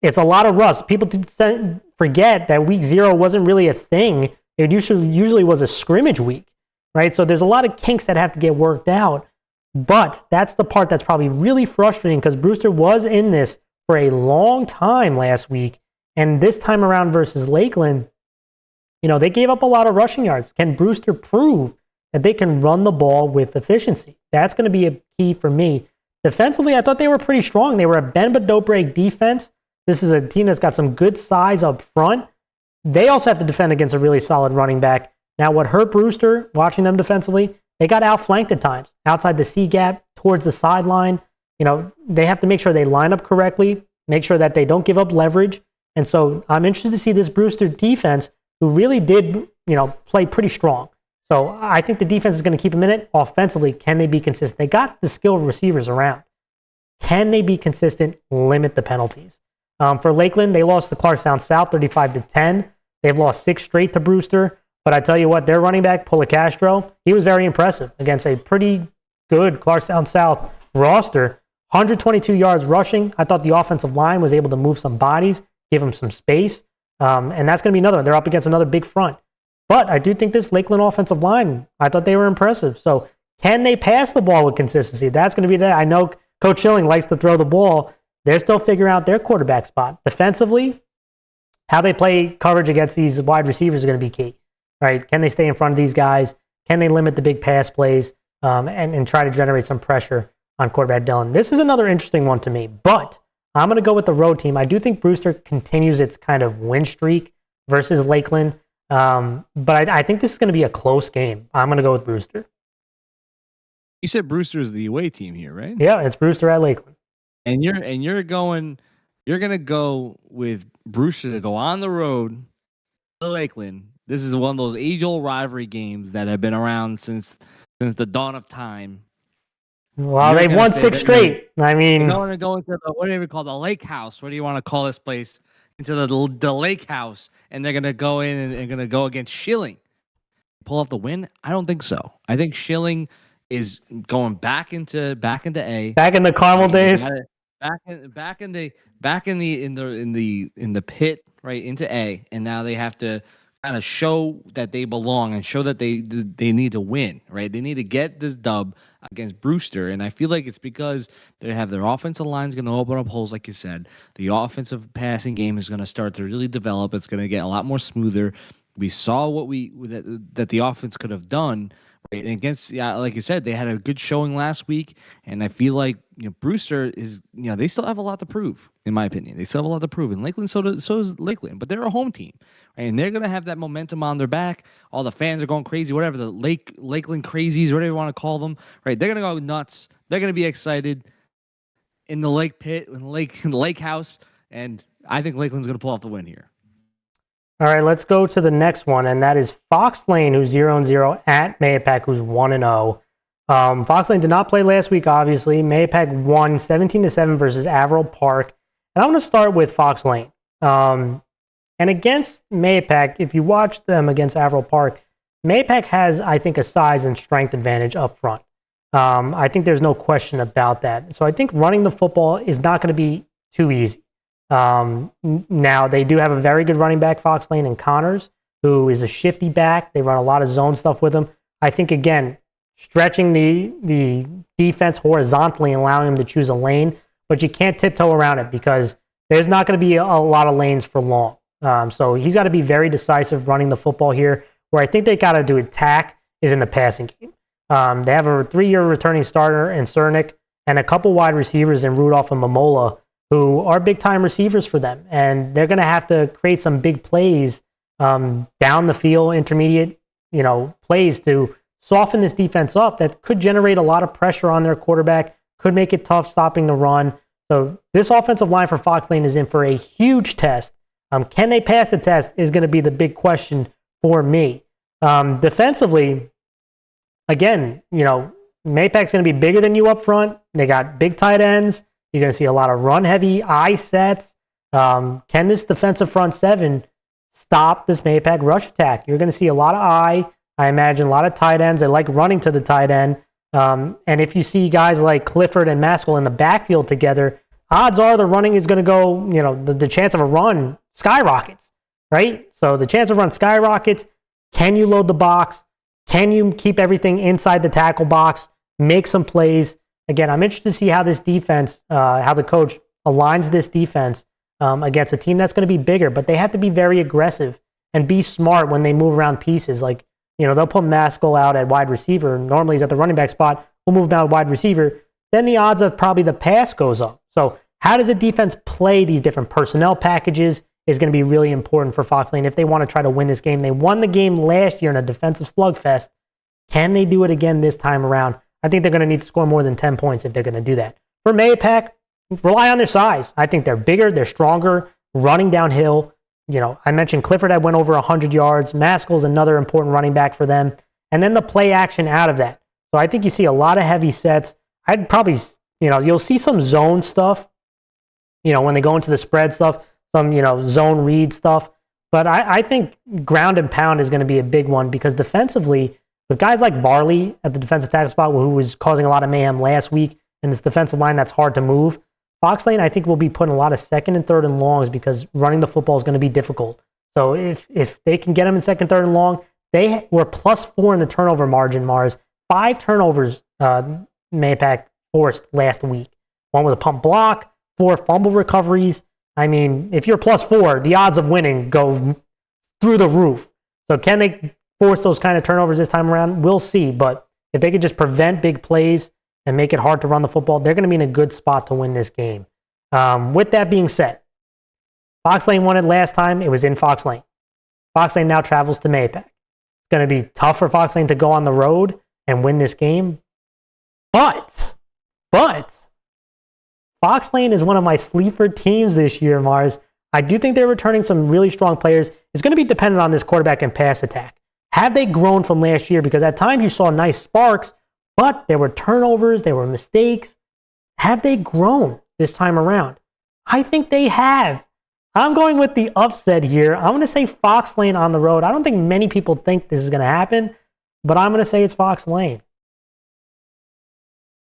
Speaker 1: It's a lot of rust. People forget that week 0 wasn't really a thing. It usually was a scrimmage week, right? So there's a lot of kinks that have to get worked out. But that's the part that's probably really frustrating because Brewster was in this for a long time last week. And this time around versus Lakeland, they gave up a lot of rushing yards. Can Brewster prove that they can run the ball with efficiency? That's going to be a key for me. Defensively, I thought they were pretty strong. They were a bend but don't break defense. This is a team that's got some good size up front. They also have to defend against a really solid running back. Now, what hurt Brewster, watching them defensively, they got outflanked at times, outside the C gap, towards the sideline. They have to make sure they line up correctly, make sure that they don't give up leverage. And so I'm interested to see this Brewster defense, who really did, play pretty strong. So I think the defense is going to keep them in it. Offensively, can they be consistent? They got the skilled receivers around. Can they be consistent, limit the penalties? For Lakeland, they lost to Clarkstown South 35-10. They've lost 6 straight to Brewster. But I tell you what, their running back, Policastro, he was very impressive against a pretty good Clarkstown South roster. 122 yards rushing. I thought the offensive line was able to move some bodies, give them some space. And that's going to be another one. They're up against another big front. But I do think this Lakeland offensive line, I thought they were impressive. So can they pass the ball with consistency? That's going to be that. I know Coach Schilling likes to throw the ball. They're still figuring out their quarterback spot. Defensively, how they play coverage against these wide receivers is going to be key. Right? Can they stay in front of these guys? Can they limit the big pass plays and try to generate some pressure on quarterback Dillon? This is another interesting one to me, but I'm going to go with the road team. I do think Brewster continues its kind of win streak versus Lakeland, but I think this is going to be a close game. I'm going to go with Brewster.
Speaker 2: You said Brewster is the away team here, right?
Speaker 1: Yeah, it's Brewster at Lakeland.
Speaker 2: And you're going to go with Brewster to go on the road to Lakeland. This is one of those age-old rivalry games that have been around since the dawn of time.
Speaker 1: Well, they've won 6 straight. I mean,
Speaker 2: they're going to go into what do you call the lake house? What do you want to call this place? Into the lake house, and they're going to go in and going to go against Schilling. Pull off the win? I don't think so. I think Schilling is going back into A.
Speaker 1: Back in the Carmel days.
Speaker 2: Back in the pit, right into A, and now they have to kind of show that they belong and show that they need to win, right? They need to get this dub against Brewster, and I feel like it's because they have their offensive line is going to open up holes, like you said. The offensive passing game is going to start to really develop. It's going to get a lot more smoother. We saw that the offense could have done. Right. And against, like you said, they had a good showing last week, and I feel like Brewster is, they still have a lot to prove, in my opinion. They still have a lot to prove, and Lakeland, so is Lakeland, but they're a home team, right? And they're gonna have that momentum on their back. All the fans are going crazy, whatever the Lakeland crazies, whatever you want to call them, right? They're gonna go nuts. They're gonna be excited in the lake pit, in the lake house, and I think Lakeland's gonna pull off the win here.
Speaker 1: All right, let's go to the next one, and that is Fox Lane, who's 0-0, at Mahopac, who's 1-0. Fox Lane did not play last week, obviously. Mahopac won 17-7 versus Averill Park. And I'm going to start with Fox Lane. And against Mahopac, if you watch them against Averill Park, Mahopac has, I think, a size and strength advantage up front. I think there's no question about that. So I think running the football is not going to be too easy. Now, they do have a very good running back, Fox Lane, and Connors, who is a shifty back. They run a lot of zone stuff with him. I think, again, stretching the defense horizontally and allowing him to choose a lane, but you can't tiptoe around it because there's not going to be a lot of lanes for long. So he's got to be very decisive running the football here. Where I think they got to do attack is in the passing game. They have a 3-year returning starter in Cernick and a couple wide receivers in Rudolph and Momola, who are big-time receivers for them. And they're going to have to create some big plays down the field, intermediate, plays to soften this defense up that could generate a lot of pressure on their quarterback, could make it tough stopping the run. So this offensive line for Fox Lane is in for a huge test Can they pass the test is going to be the big question for me. Defensively, again, Maypac's going to be bigger than you up front. They got big tight ends. You're going to see a lot of run-heavy eye sets. Can this defensive front seven stop this Maypac rush attack? You're going to see a lot of eye. I imagine a lot of tight ends. They like running to the tight end. And if you see guys like Clifford and Maskell in the backfield together, odds are the running is going to go, the chance of a run skyrockets, right? So the chance of run skyrockets. Can you load the box? Can you keep everything inside the tackle box? Make some plays. Again, I'm interested to see how this defense, how the coach aligns this defense against a team that's going to be bigger, but they have to be very aggressive and be smart when they move around pieces. Like, they'll put Maskell out at wide receiver. Normally he's at the running back spot. We'll move him out wide receiver. Then the odds of probably the pass goes up. So how does a defense play these different personnel packages is going to be really important for Fox Lane if they want to try to win this game. They won the game last year in a defensive slugfest. Can they do it again this time around? I think they're going to need to score more than 10 points if they're going to do that. For Mayapack, rely on their size. I think they're bigger, they're stronger, running downhill. I mentioned Clifford had went over 100 yards. Maskell's another important running back for them. And then the play action out of that. So I think you see a lot of heavy sets. I'd probably, you'll see some zone stuff, when they go into the spread stuff, some, zone read stuff. But I think ground and pound is going to be a big one because defensively, with guys like Varley at the defensive tackle spot, who was causing a lot of mayhem last week, and this defensive line that's hard to move, Fox Lane, I think, will be putting a lot of second and third and longs because running the football is going to be difficult. So if they can get them in second, third, and long, they were +4 in the turnover margin, Mars. 5 turnovers Mayapack forced last week. One was a pump block, 4 fumble recoveries. I mean, if you're +4, the odds of winning go through the roof. So can they force those kind of turnovers this time around? We'll see. But if they could just prevent big plays and make it hard to run the football, they're going to be in a good spot to win this game. With that being said, Fox Lane won it last time. It was in Fox Lane. Fox Lane now travels to Mayapack. It's going to be tough for Fox Lane to go on the road and win this game. But Fox Lane is one of my sleeper teams this year, Mars. I do think they're returning some really strong players. It's going to be dependent on this quarterback and pass attack. Have they grown from last year? Because at times you saw nice sparks, but there were turnovers, there were mistakes. Have they grown this time around? I think they have. I'm going with the upset here. I'm going to say Fox Lane on the road. I don't think many people think this is going to happen, but I'm going to say it's Fox Lane.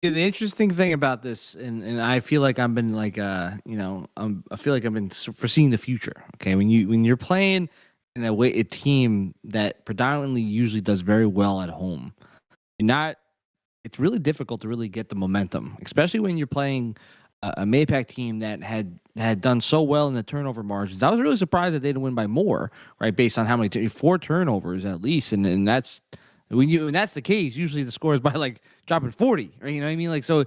Speaker 2: The interesting thing about this, and I feel like I've been like, I feel like I've been foreseeing the future. Okay, when you're playing in a team that predominantly usually does very well at home, it's really difficult to really get the momentum, especially when you're playing a Mayapack team that had done so well in the turnover margins. I was really surprised that they didn't win by more, right? Based on how many 4 turnovers at least, and that's. When that's the case, usually the score is by like dropping 40, or you know what I mean? Like, so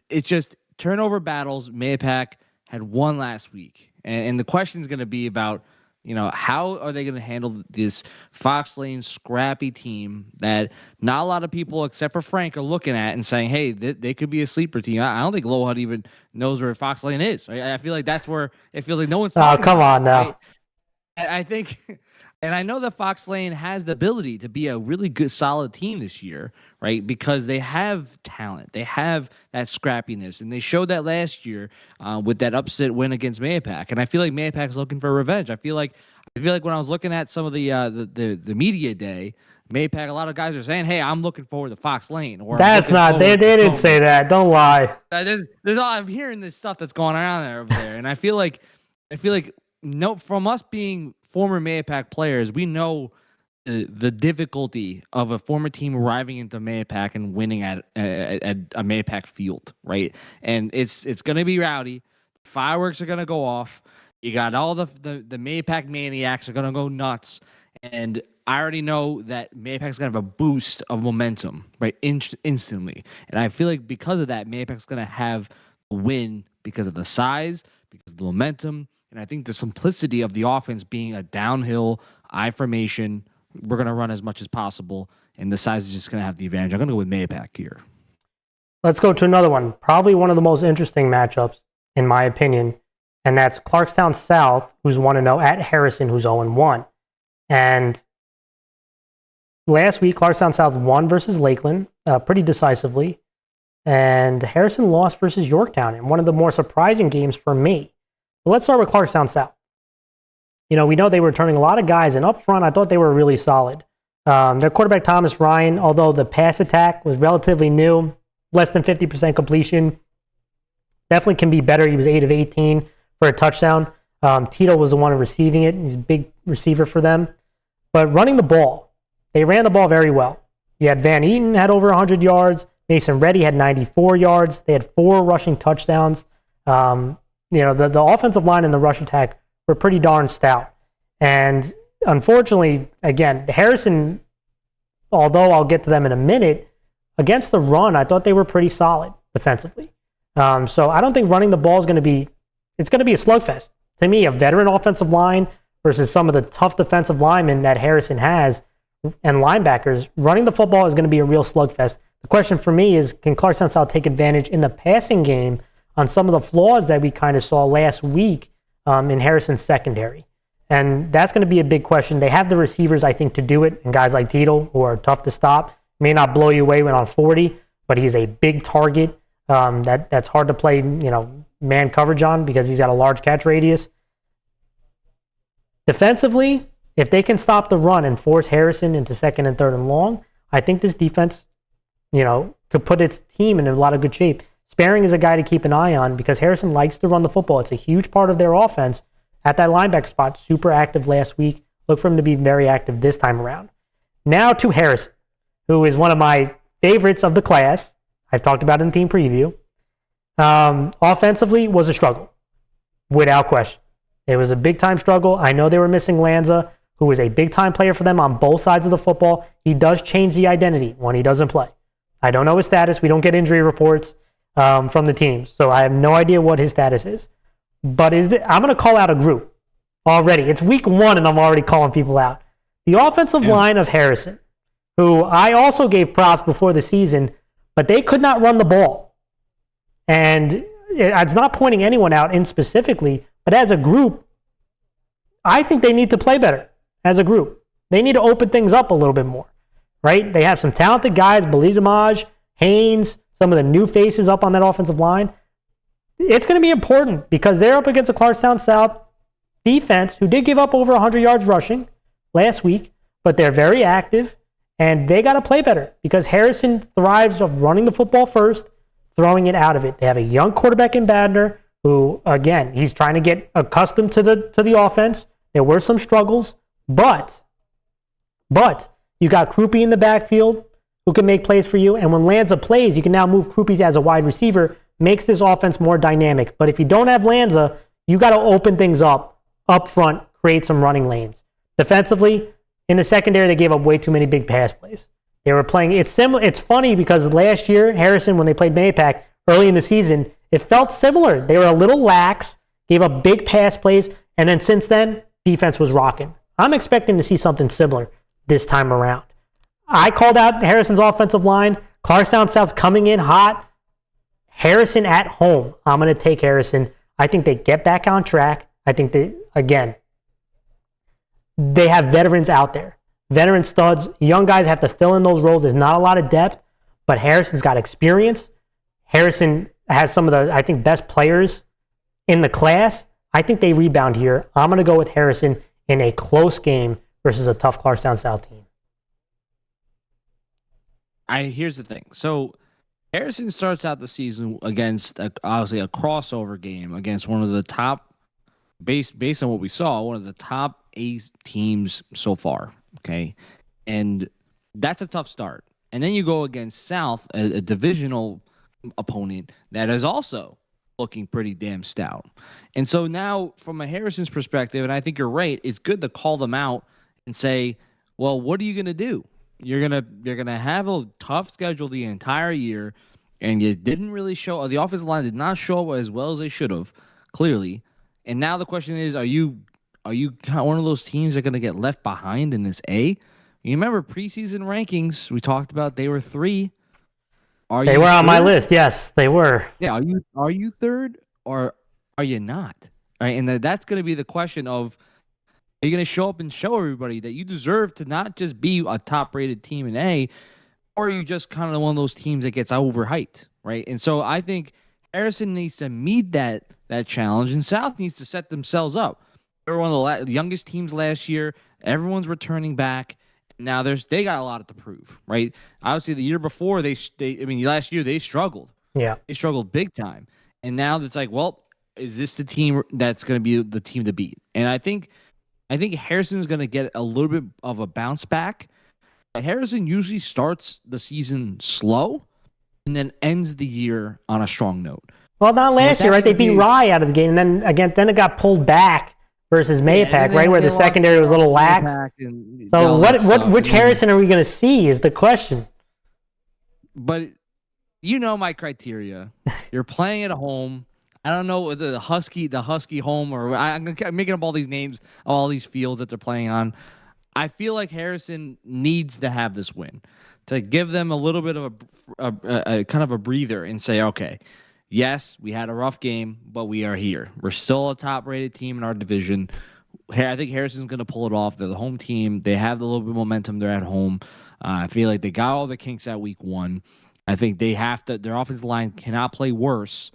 Speaker 2: it's just turnover battles. Mayapack had one last week, and the question is going to be about, how are they going to handle this Fox Lane scrappy team that not a lot of people except for Frank are looking at and saying, hey, they could be a sleeper team. I don't think Lowhut even knows where Fox Lane is. Right? I feel like that's where it feels like no one's talking
Speaker 1: come
Speaker 2: about
Speaker 1: on now.
Speaker 2: Right? I think. And I know that Fox Lane has the ability to be a really good, solid team this year, right? Because they have talent. They have that scrappiness. And they showed that last year with that upset win against Mayapack. And I feel like Mayapack's looking for revenge. I feel like when I was looking at some of the media day, Mayapack, a lot of guys are saying, hey, I'm looking forward to Fox Lane. Or
Speaker 1: that's not, they didn't say that. Don't lie.
Speaker 2: I'm hearing this stuff that's going around over there. And I feel like from us being former Mayapack players, we know the difficulty of a former team arriving into Mayapack and winning at a Mayapack field, right? And it's going to be rowdy. Fireworks are going to go off. You got all the Mayapack maniacs are going to go nuts. And I already know that Mayapack's going to have a boost of momentum, right, instantly. And I feel like because of that, Mayapack's going to have a win because of the size, because of the momentum, and I think the simplicity of the offense being a downhill I formation. We're going to run as much as possible, and the size is just going to have the advantage. I'm going to go with Mayapack here. Let's
Speaker 1: go to another one. Probably one of the most interesting matchups, in my opinion, and that's Clarkstown South, who's 1-0, at Harrison, who's 0-1. And last week, Clarkstown South won versus Lakeland pretty decisively, and Harrison lost versus Yorktown in one of the more surprising games for me. But let's start with Clarkstown South. We know they were returning a lot of guys, and up front, I thought they were really solid. Their quarterback, Thomas Ryan, although the pass attack was relatively new, less than 50% completion, definitely can be better. He was 8 of 18 for a touchdown. Tito was the one receiving it. He's a big receiver for them. But running the ball, they ran the ball very well. You had Van Eaton had over 100 yards. Mason Reddy had 94 yards. They had 4 rushing touchdowns. The offensive line and the rush attack were pretty darn stout. And unfortunately, again, Harrison, although I'll get to them in a minute, against the run, I thought they were pretty solid defensively. So I don't think running the ball is going to be a slugfest. To me, a veteran offensive line versus some of the tough defensive linemen that Harrison has and linebackers, running the football is going to be a real slugfest. The question for me is, can Clarkstown South take advantage in the passing game on some of the flaws that we kind of saw last week in Harrison's secondary? And that's going to be a big question. They have the receivers, I think, to do it, and guys like Tito, who are tough to stop. May not blow you away when on 40, but he's a big target that's hard to play, man coverage on because he's got a large catch radius. Defensively, if they can stop the run and force Harrison into second and third and long, I think this defense, could put its team in a lot of good shape. Sparing is a guy to keep an eye on because Harrison likes to run the football. It's a huge part of their offense at that linebacker spot. Super active last week. Look for him to be very active this time around. Now to Harrison, who is one of my favorites of the class. I've talked about it in team preview. Offensively was a struggle, without question. It was a big-time struggle. I know they were missing Lanza, who is a big-time player for them on both sides of the football. He does change the identity when he doesn't play. I don't know his status. We don't get injury reports from the teams, so I have no idea what his status is. But I'm going to call out a group already. It's week 1, and I'm already calling people out. The offensive line of Harrison, who I also gave props before the season, but they could not run the ball. And it's not pointing anyone out in specifically, but as a group, I think they need to play better as a group. They need to open things up a little bit more, right? They have some talented guys, Damaj, Haynes, some of the new faces up on that offensive line. It's going to be important because they're up against a Clarkstown South defense who did give up over 100 yards rushing last week, but they're very active, and they got to play better because Harrison thrives of running the football first, throwing it out of it. They have a young quarterback in Badner who, again, he's trying to get accustomed to the offense. There were some struggles, but you got Krupe in the backfield who can make plays for you, and when Lanza plays, you can now move Krupe as a wide receiver, makes this offense more dynamic. But if you don't have Lanza, you got to open things up front, create some running lanes. Defensively, in the secondary, they gave up way too many big pass plays. They were playing, it's similar. It's funny because last year, Harrison, when they played Mapac early in the season, it felt similar. They were a little lax, gave up big pass plays, and then since then, defense was rocking. I'm expecting to see something similar this time around. I called out Harrison's offensive line. Clarkstown South's coming in hot. Harrison at home. I'm going to take Harrison. I think they get back on track. I think they have veterans out there. Veteran studs. Young guys have to fill in those roles. There's not a lot of depth, but Harrison's got experience. Harrison has some of the, I think, best players in the class. I think they rebound here. I'm going to go with Harrison in a close game versus a tough Clarkstown South team.
Speaker 2: Here's the thing. So Harrison starts out the season against obviously a crossover game against one of the top, based on what we saw, one of the top 8 teams so far. Okay, and that's a tough start. And then you go against South, a divisional opponent that is also looking pretty damn stout. And so now, from a Harrison's perspective, and I think you're right, it's good to call them out and say, well, what are you going to do? You're gonna have a tough schedule the entire year, and you didn't really show. The offensive line did not show up as well as they should have, clearly. And now the question is, are you one of those teams that are gonna get left behind in this A? You remember preseason rankings? We talked about they were 3.
Speaker 1: They were on my list. Yes, they were.
Speaker 2: Yeah. Are you third or are you not? right? And that's going to be the question of, are you going to show up and show everybody that you deserve to not just be a top-rated team in A, or are you just kind of one of those teams that gets overhyped, right? And so I think Harrison needs to meet that challenge, and South needs to set themselves up. They were one of the youngest teams last year. Everyone's returning back. Now they got a lot to prove, right? Obviously, the year before last year they struggled.
Speaker 1: Yeah.
Speaker 2: They struggled big time, and now it's like, well, is this the team that's going to be the team to beat? And I think Harrison's going to get a little bit of a bounce back. Harrison usually starts the season slow and then ends the year on a strong note.
Speaker 1: Well, not last year, right? They beat Rye out of the game, and then it got pulled back versus Mayapack, right, where the secondary was a little lax. So which Harrison are we going to see is the question.
Speaker 2: But you know my criteria. You're playing at home. I don't know whether the Husky home, or I'm making up all these names, all these fields that they're playing on. I feel like Harrison needs to have this win to give them a little bit of a kind of a breather and say, okay, yes, we had a rough game, but we are here. We're still a top-rated team in our division. I think Harrison's going to pull it off. They're the home team. They have a little bit of momentum. They're at home. I feel like they got all the kinks out week one. I think they have to. Their offensive line cannot play worse.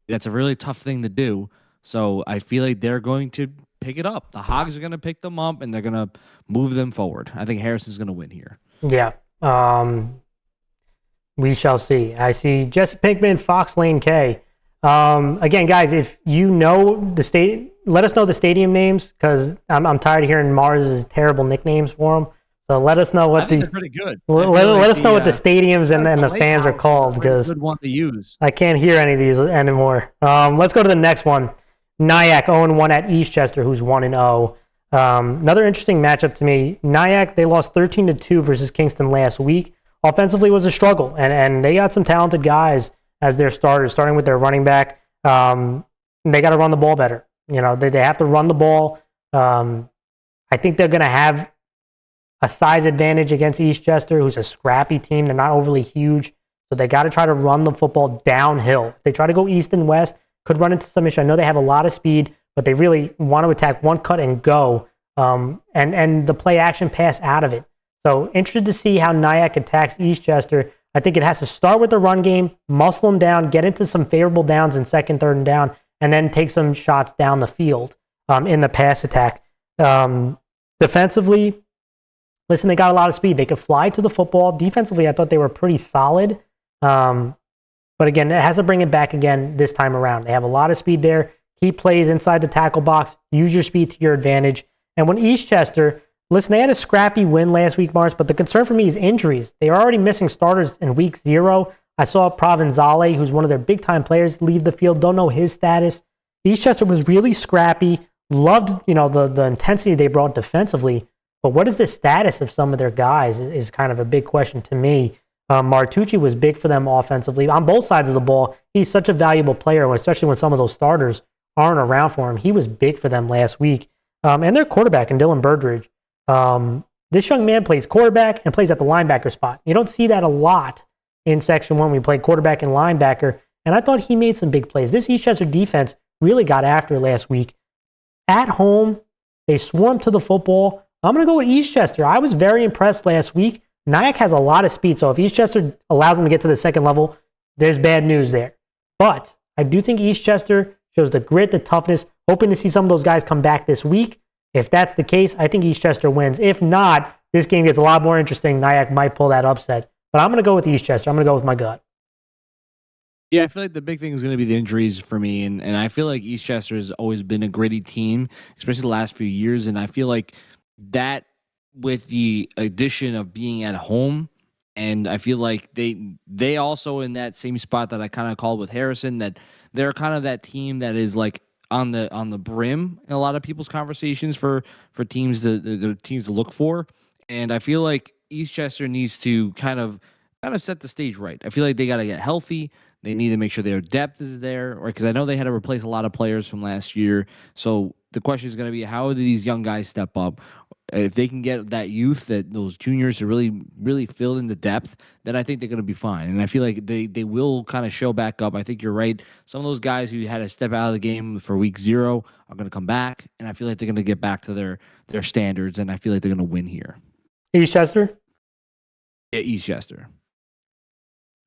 Speaker 2: That's a really tough thing to do. So I feel like they're going to pick it up. The Hogs are going to pick them up, and they're going to move them forward. I think Harrison's going to win here.
Speaker 1: Yeah. We shall see. I see Jesse Pinkman, Fox Lane K. Again, guys, if you know the state, let us know the stadium names, because I'm tired of hearing Mars' terrible nicknames for them. So let us know what
Speaker 2: they're pretty good.
Speaker 1: Let us know what the stadiums and the fans are called, because
Speaker 2: good one to use.
Speaker 1: I can't hear any of these anymore. Let's go to the next one. Nyack 0-1 at Eastchester, who's 1-0. Another interesting matchup to me. Nyack, they lost 13-2 versus Kingston last week. Offensively was a struggle, and they got some talented guys as their starters, starting with their running back. They got to run the ball better. They have to run the ball. I think they're going to have a size advantage against Eastchester, who's a scrappy team. They're not overly huge, so they got to try to run the football downhill. If they try to go east and west, could run into some issue. I know they have a lot of speed, but they really want to attack one cut and go, and the play action pass out of it. So interested to see how Nyack attacks Eastchester. I think it has to start with the run game, muscle them down, get into some favorable downs in second, third, and down, and then take some shots down the field in the pass attack. Defensively, listen, they got a lot of speed. They could fly to the football. Defensively, I thought they were pretty solid. But again, it has to bring it back again this time around. They have a lot of speed there. Keep plays inside the tackle box. Use your speed to your advantage. And when Eastchester, listen, they had a scrappy win last week, Mars, but the concern for me is injuries. They are already missing starters in week 0. I saw Provenzale, who's one of their big-time players, leave the field. Don't know his status. Eastchester was really scrappy. Loved, the intensity they brought defensively. But what is the status of some of their guys is kind of a big question to me. Martucci was big for them offensively. On both sides of the ball, he's such a valuable player, especially when some of those starters aren't around for him. He was big for them last week. And their quarterback, in Dylan Birdridge, this young man plays quarterback and plays at the linebacker spot. You don't see that a lot in Section 1. We play quarterback and linebacker, and I thought he made some big plays. This Eastchester defense really got after last week. At home, they swarmed to the football. I'm going to go with Eastchester. I was very impressed last week. Nyack has a lot of speed, so if Eastchester allows them to get to the second level, there's bad news there. But I do think Eastchester shows the grit, the toughness, hoping to see some of those guys come back this week. If that's the case, I think Eastchester wins. If not, this game gets a lot more interesting. Nyack might pull that upset. But I'm going to go with Eastchester. I'm going to go with my gut.
Speaker 2: Yeah, I feel like the big thing is going to be the injuries for me. And I feel like Eastchester has always been a gritty team, especially the last few years. And I feel like that, with the addition of being at home, and I feel like they also in that same spot that I kind of called with Harrison, that they're kind of that team that is like on the brim in a lot of people's conversations for teams the teams to look for. And I feel like Eastchester needs to kind of set the stage right. I feel like they got to get healthy. They need to make sure their depth is there, or because I know they had to replace a lot of players from last year. So the question is going to be, how do these young guys step up? if they can get that youth, that those juniors to really fill in the depth, then I think they're going to be fine. And I feel like they will kind of show back up. I think you're right. Some of those guys who had to step out of the game for week 0 are going to come back, and I feel like they're going to get back to their standards, and I feel like they're going to win here.
Speaker 1: Eastchester?
Speaker 2: Yeah, Eastchester.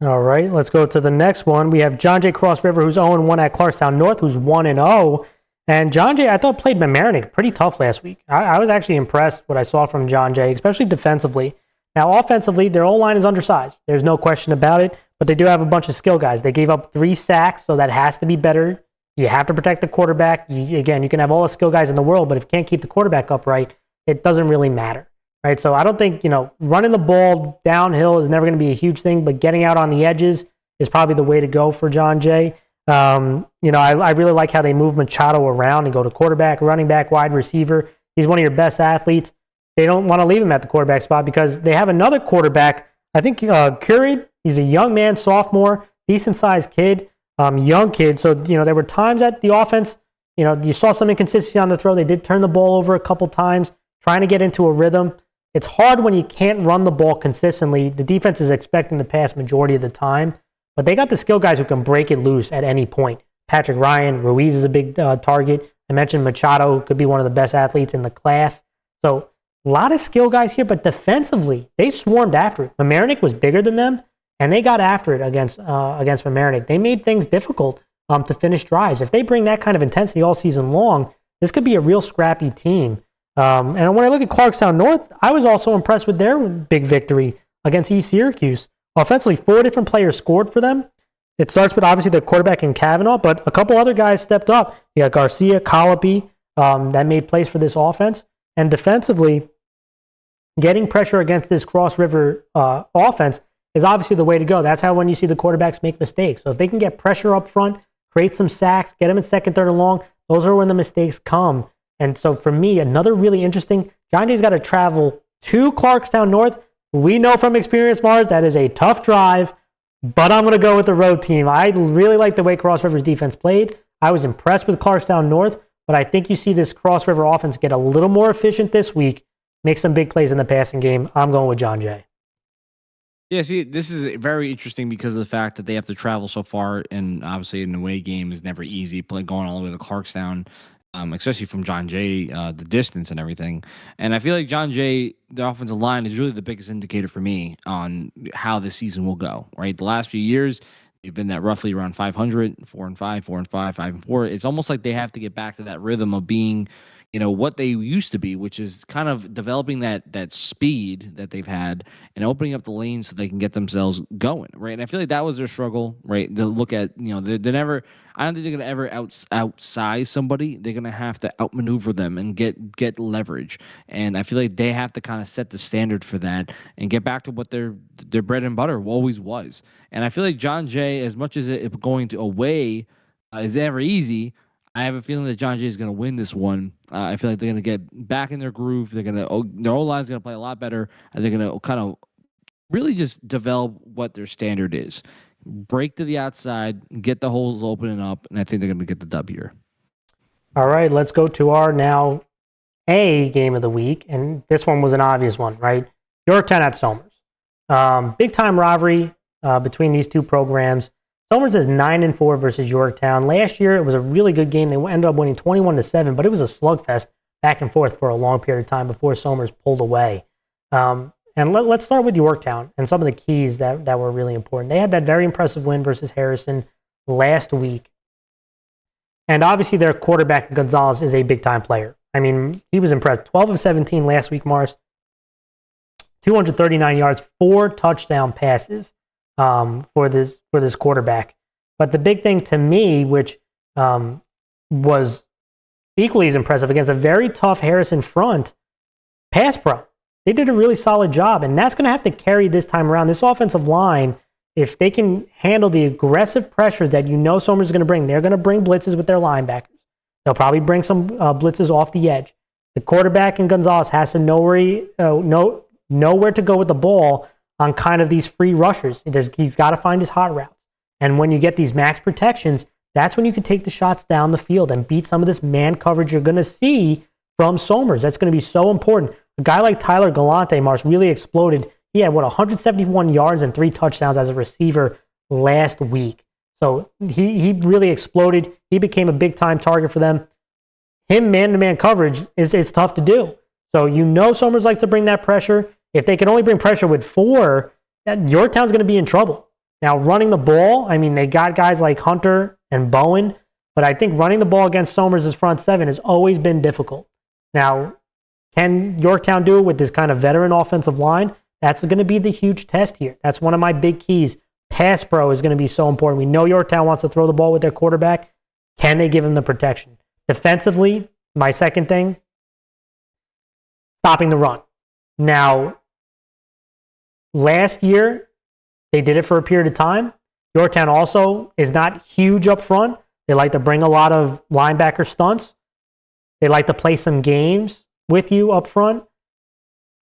Speaker 1: All right, let's go to the next one. We have John Jay Cross River, who's 0-1 at Clarkstown North, who's 1-0. And John Jay, I thought, played Mamaroneck pretty tough last week. I was actually impressed what I saw from John Jay, especially defensively. Now, offensively, their O-line is undersized. There's no question about it, but they do have a bunch of skill guys. They gave up 3 sacks, so that has to be better. You have to protect the quarterback. Again, you can have all the skill guys in the world, but if you can't keep the quarterback upright, it doesn't really matter. Right? So I don't think, running the ball downhill is never going to be a huge thing, but getting out on the edges is probably the way to go for John Jay. I really like how they move Machado around and go to quarterback, running back, wide receiver. He's one of your best athletes. They don't want to leave him at the quarterback spot because they have another quarterback. I think Curry, he's a young man, sophomore, decent-sized kid, young kid. So, there were times that the offense, you saw some inconsistency on the throw. They did turn the ball over a couple times, trying to get into a rhythm. It's hard when you can't run the ball consistently. The defense is expecting the pass majority of the time. But they got the skill guys who can break it loose at any point. Patrick Ryan, Ruiz is a big target. I mentioned Machado could be one of the best athletes in the class. So a lot of skill guys here, but defensively, they swarmed after it. Mamaroneck was bigger than them, and they got after it against Mamaroneck. They made things difficult to finish drives. If they bring that kind of intensity all season long, this could be a real scrappy team. And when I look at Clarkstown North, I was also impressed with their big victory against East Syracuse. Offensively, 4 different players scored for them. It starts with obviously the quarterback in Kavanaugh, but a couple other guys stepped up. You got Garcia, Colopy, that made plays for this offense. And defensively, getting pressure against this Cross River offense is obviously the way to go. That's how when you see the quarterbacks make mistakes. So if they can get pressure up front, create some sacks, get them in second, third, and long, those are when the mistakes come. And so for me, another really interesting, John Jay's got to travel to Clarkstown North. We know from experience, Mars, that is a tough drive, but I'm going to go with the road team. I really like the way Cross River's defense played. I was impressed with Clarkstown North, but I think you see this Cross River offense get a little more efficient this week, make some big plays in the passing game. I'm going with John Jay.
Speaker 2: Yeah, see, this is very interesting because of the fact that they have to travel so far, and obviously an away game is never easy, going all the way to Clarkstown. Especially from John Jay, the distance and everything. And I feel like John Jay, the offensive line, is really the biggest indicator for me on how this season will go, right? The last few years, they've been at roughly around 500, 4-5, 4-5, 5-4. It's almost like they have to get back to that rhythm of being, what they used to be, which is kind of developing that speed that they've had and opening up the lanes so they can get themselves going, right? And I feel like that was their struggle, right? To look at, they're never, I don't think they're going to ever outsize somebody. They're going to have to outmaneuver them and get leverage. And I feel like they have to kind of set the standard for that and get back to what their bread and butter always was. And I feel like John Jay, as much as it going to away is never easy, I have a feeling that John Jay is going to win this one. I feel like they're going to get back in their groove. Their O-line is going to play a lot better, and they're going to kind of really just develop what their standard is. Break to the outside, get the holes opening up, and I think they're going to get the dub here.
Speaker 1: All right, let's go to our now A game of the week, and this one was an obvious one, right? Yorktown at Somers. Big-time rivalry between these two programs. Somers is 9-4 versus Yorktown. Last year, it was a really good game. They ended up winning 21-7, but it was a slugfest back and forth for a long period of time before Somers pulled away. And let's start with Yorktown and some of the keys that were really important. They had that very impressive win versus Harrison last week. And obviously, their quarterback, Gonzalez, is a big-time player. I mean, he was impressed. 12 of 17 last week, Mars. 239 yards, 4 touchdown passes. For this quarterback. But the big thing to me, which was equally as impressive against a very tough Harrison front, pass pro. They did a really solid job, and that's going to have to carry this time around. This offensive line, if they can handle the aggressive pressure that Somers is going to bring, they're going to bring blitzes with their linebackers. They'll probably bring some blitzes off the edge. The quarterback in Gonzalez has to know where to go with the ball on kind of these free rushers. He's got to find his hot routes. And when you get these max protections, that's when you can take the shots down the field and beat some of this man coverage you're going to see from Somers. That's going to be so important. A guy like Tyler Galante, Mars, really exploded. He had, 171 yards and 3 touchdowns as a receiver last week. So he really exploded. He became a big-time target for them. Him man-to-man coverage is tough to do. So Somers likes to bring that pressure. If they can only bring pressure with 4, Yorktown's going to be in trouble. Now, running the ball, I mean, they got guys like Hunter and Bowen, but I think running the ball against Somers' front 7 has always been difficult. Now, can Yorktown do it with this kind of veteran offensive line? That's going to be the huge test here. That's one of my big keys. Pass pro is going to be so important. We know Yorktown wants to throw the ball with their quarterback. Can they give him the protection? Defensively, my second thing, stopping the run. Now, last year, they did it for a period of time. Yorktown also is not huge up front. They like to bring a lot of linebacker stunts. They like to play some games with you up front.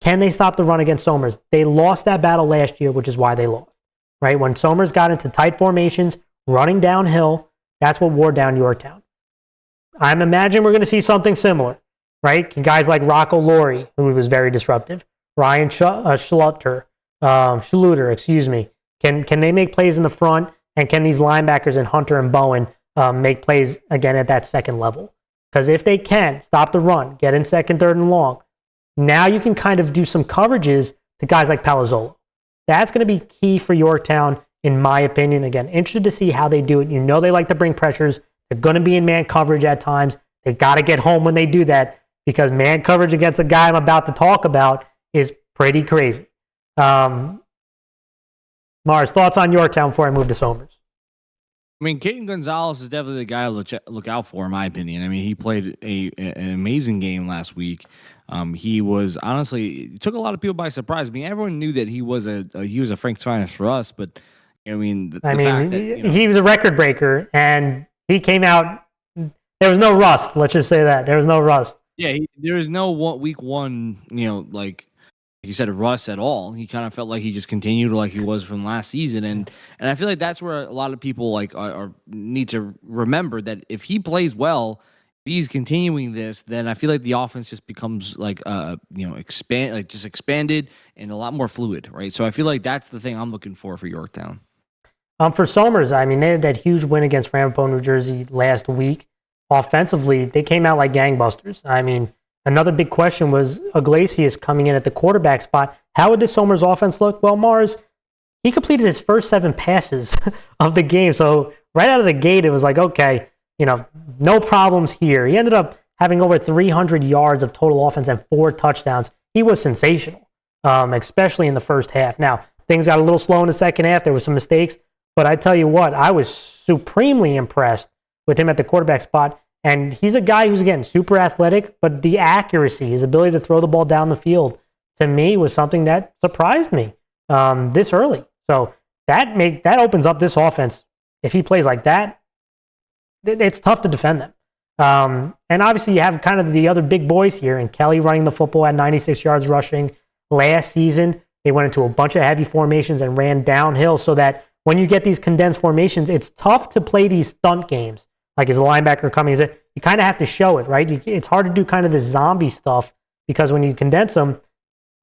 Speaker 1: Can they stop the run against Somers? They lost that battle last year, which is why they lost. Right? When Somers got into tight formations, running downhill, that's what wore down Yorktown. I'm imagining we're going to see something similar. Right? Guys like Rocco Laurie, who was very disruptive. Ryan Schluter, Can they make plays in the front? And can these linebackers and Hunter and Bowen make plays again at that second level? Because if they can stop the run, get in second, third, and long, now you can kind of do some coverages to guys like Palazzolo. That's going to be key for Yorktown, in my opinion. Again, interested to see how they do it. They like to bring pressures. They're going to be in man coverage at times. They got to get home when they do that, because man coverage against the guy I'm about to talk about is pretty crazy. Mars, thoughts on Yorktown before I move to Somers?
Speaker 2: I mean, Caden Gonzalez is definitely the guy to look out for, in my opinion. I mean, he played an amazing game last week. He was honestly took a lot of people by surprise. I mean, everyone knew that he was a Frank's finest for us, but I mean, the fact that
Speaker 1: he was a record breaker, and he came out. There was no rust. Let's just say that there was no rust.
Speaker 2: Yeah, there was no week one. Like you said, rust at all. He kind of felt like he just continued like he was from last season, and I feel like that's where a lot of people are need to remember that if he plays well, if he's continuing this, then I feel like the offense just becomes expanded and a lot more fluid, right? So I feel like that's the thing I'm looking for Yorktown.
Speaker 1: For Somers, I mean, they had that huge win against Ramapo, New Jersey last week. Offensively, they came out like gangbusters. I mean, another big question was Iglesias coming in at the quarterback spot. How would this Somers offense look? Well, Mars, he completed his first 7 passes of the game. So right out of the gate, it was like, okay, no problems here. He ended up having over 300 yards of total offense and 4 touchdowns. He was sensational, especially in the first half. Now, things got a little slow in the second half. There were some mistakes. But I tell you what, I was supremely impressed with him at the quarterback spot. And he's a guy who's, again, super athletic, but the accuracy, his ability to throw the ball down the field, to me, was something that surprised me this early. So that opens up this offense. If he plays like that, it's tough to defend them. And obviously, you have kind of the other big boys here, and Kelly running the football at 96 yards rushing. Last season, they went into a bunch of heavy formations and ran downhill, so that when you get these condensed formations, it's tough to play these stunt games. Like, as a linebacker coming, you kind of have to show it, right? It's hard to do kind of the zombie stuff, because when you condense them,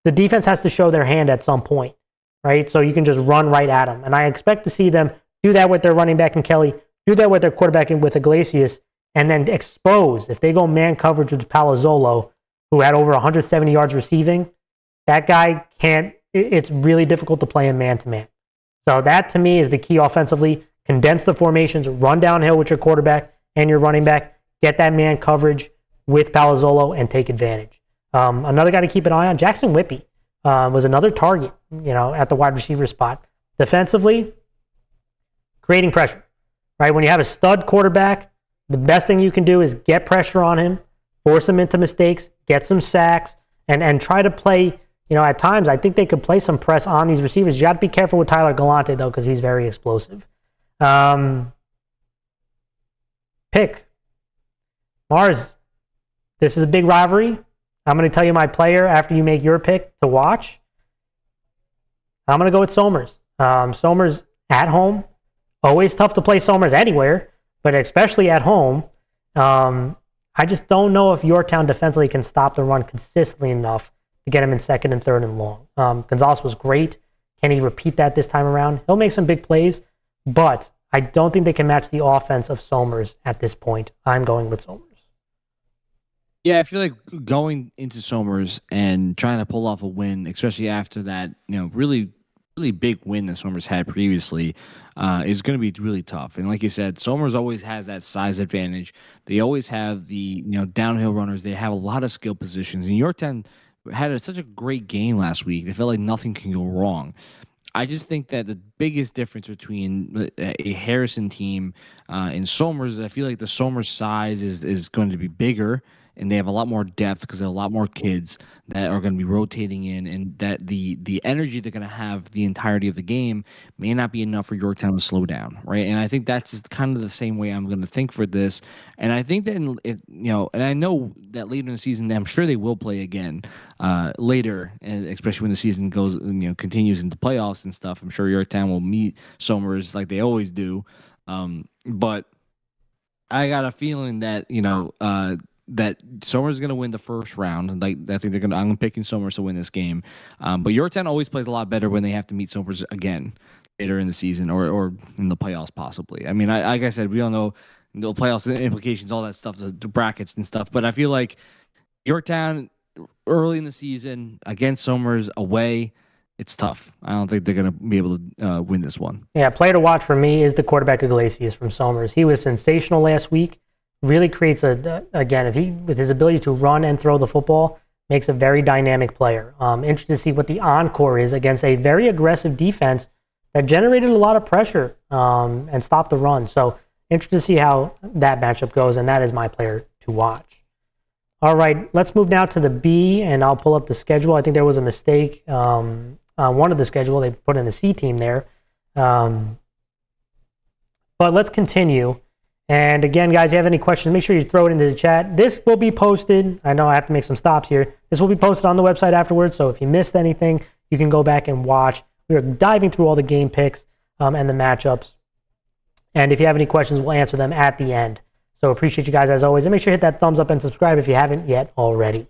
Speaker 1: the defense has to show their hand at some point, right? So you can just run right at them. And I expect to see them do that with their running back in Kelly, do that with their quarterback with Iglesias, and then expose. If they go man coverage with Palazzolo, who had over 170 yards receiving, that guy can't. It's really difficult to play him man-to-man. So that, to me, is the key offensively. Condense the formations, run downhill with your quarterback and your running back, get that man coverage with Palazzolo, and take advantage. Another guy to keep an eye on, Jackson Whippy, was another target, at the wide receiver spot. Defensively, creating pressure, right? When you have a stud quarterback, the best thing you can do is get pressure on him, force him into mistakes, get some sacks, and try to play. At times, I think they could play some press on these receivers. You got to be careful with Tyler Galante, though, because he's very explosive. Pick. Mars, this is a big rivalry. I'm going to tell you my player after you make your pick to watch. I'm going to go with Somers. Somers at home. Always tough to play Somers anywhere, but especially at home. I just don't know if Yorktown defensively can stop the run consistently enough to get him in second and third and long. Gonzalez was great. Can he repeat that this time around? He'll make some big plays, but I don't think they can match the offense of Somers at this point. I'm going with Somers.
Speaker 2: Yeah, I feel like going into Somers and trying to pull off a win, especially after that, really, really big win that Somers had previously, is going to be really tough. And like you said, Somers always has that size advantage. They always have the downhill runners. They have a lot of skill positions. And Yorktown had such a great game last week. They felt like nothing can go wrong. I just think that the biggest difference between a Harrison team and Somers is I feel like the Somers size is going to be bigger, and they have a lot more depth because there are a lot more kids that are going to be rotating in, and that the energy they're going to have the entirety of the game may not be enough for Yorktown to slow down, right? And I think that's kind of the same way I'm going to think for this. And I think that and I know that later in the season, I'm sure they will play again later, and especially when the season goes continues into playoffs and stuff. I'm sure Yorktown will meet Somers like they always do, but I got a feeling that that Somers is going to win the first round. Like I think I'm picking Somers to win this game. But Yorktown always plays a lot better when they have to meet Somers again later in the season or in the playoffs possibly. I mean, like I said, we don't know the playoffs implications, all that stuff, the brackets and stuff. But I feel like Yorktown early in the season against Somers away, it's tough. I don't think they're going to be able to win this one.
Speaker 1: Yeah, player to watch for me is the quarterback Iglesias from Somers. He was sensational last week. Really creates with his ability to run and throw the football, makes a very dynamic player. Interested to see what the encore is against a very aggressive defense that generated a lot of pressure and stopped the run. So interested to see how that matchup goes, and that is my player to watch. All right, let's move now to the B, and I'll pull up the schedule. I think there was a mistake on one of the schedule. They put in the C team there. But let's continue. And again, guys, if you have any questions, make sure you throw it into the chat. This will be posted. I know I have to make some stops here. This will be posted on the website afterwards, so if you missed anything, you can go back and watch. We are diving through all the game picks and the matchups. And if you have any questions, we'll answer them at the end. So appreciate you guys as always. And make sure you hit that thumbs up and subscribe if you haven't yet already.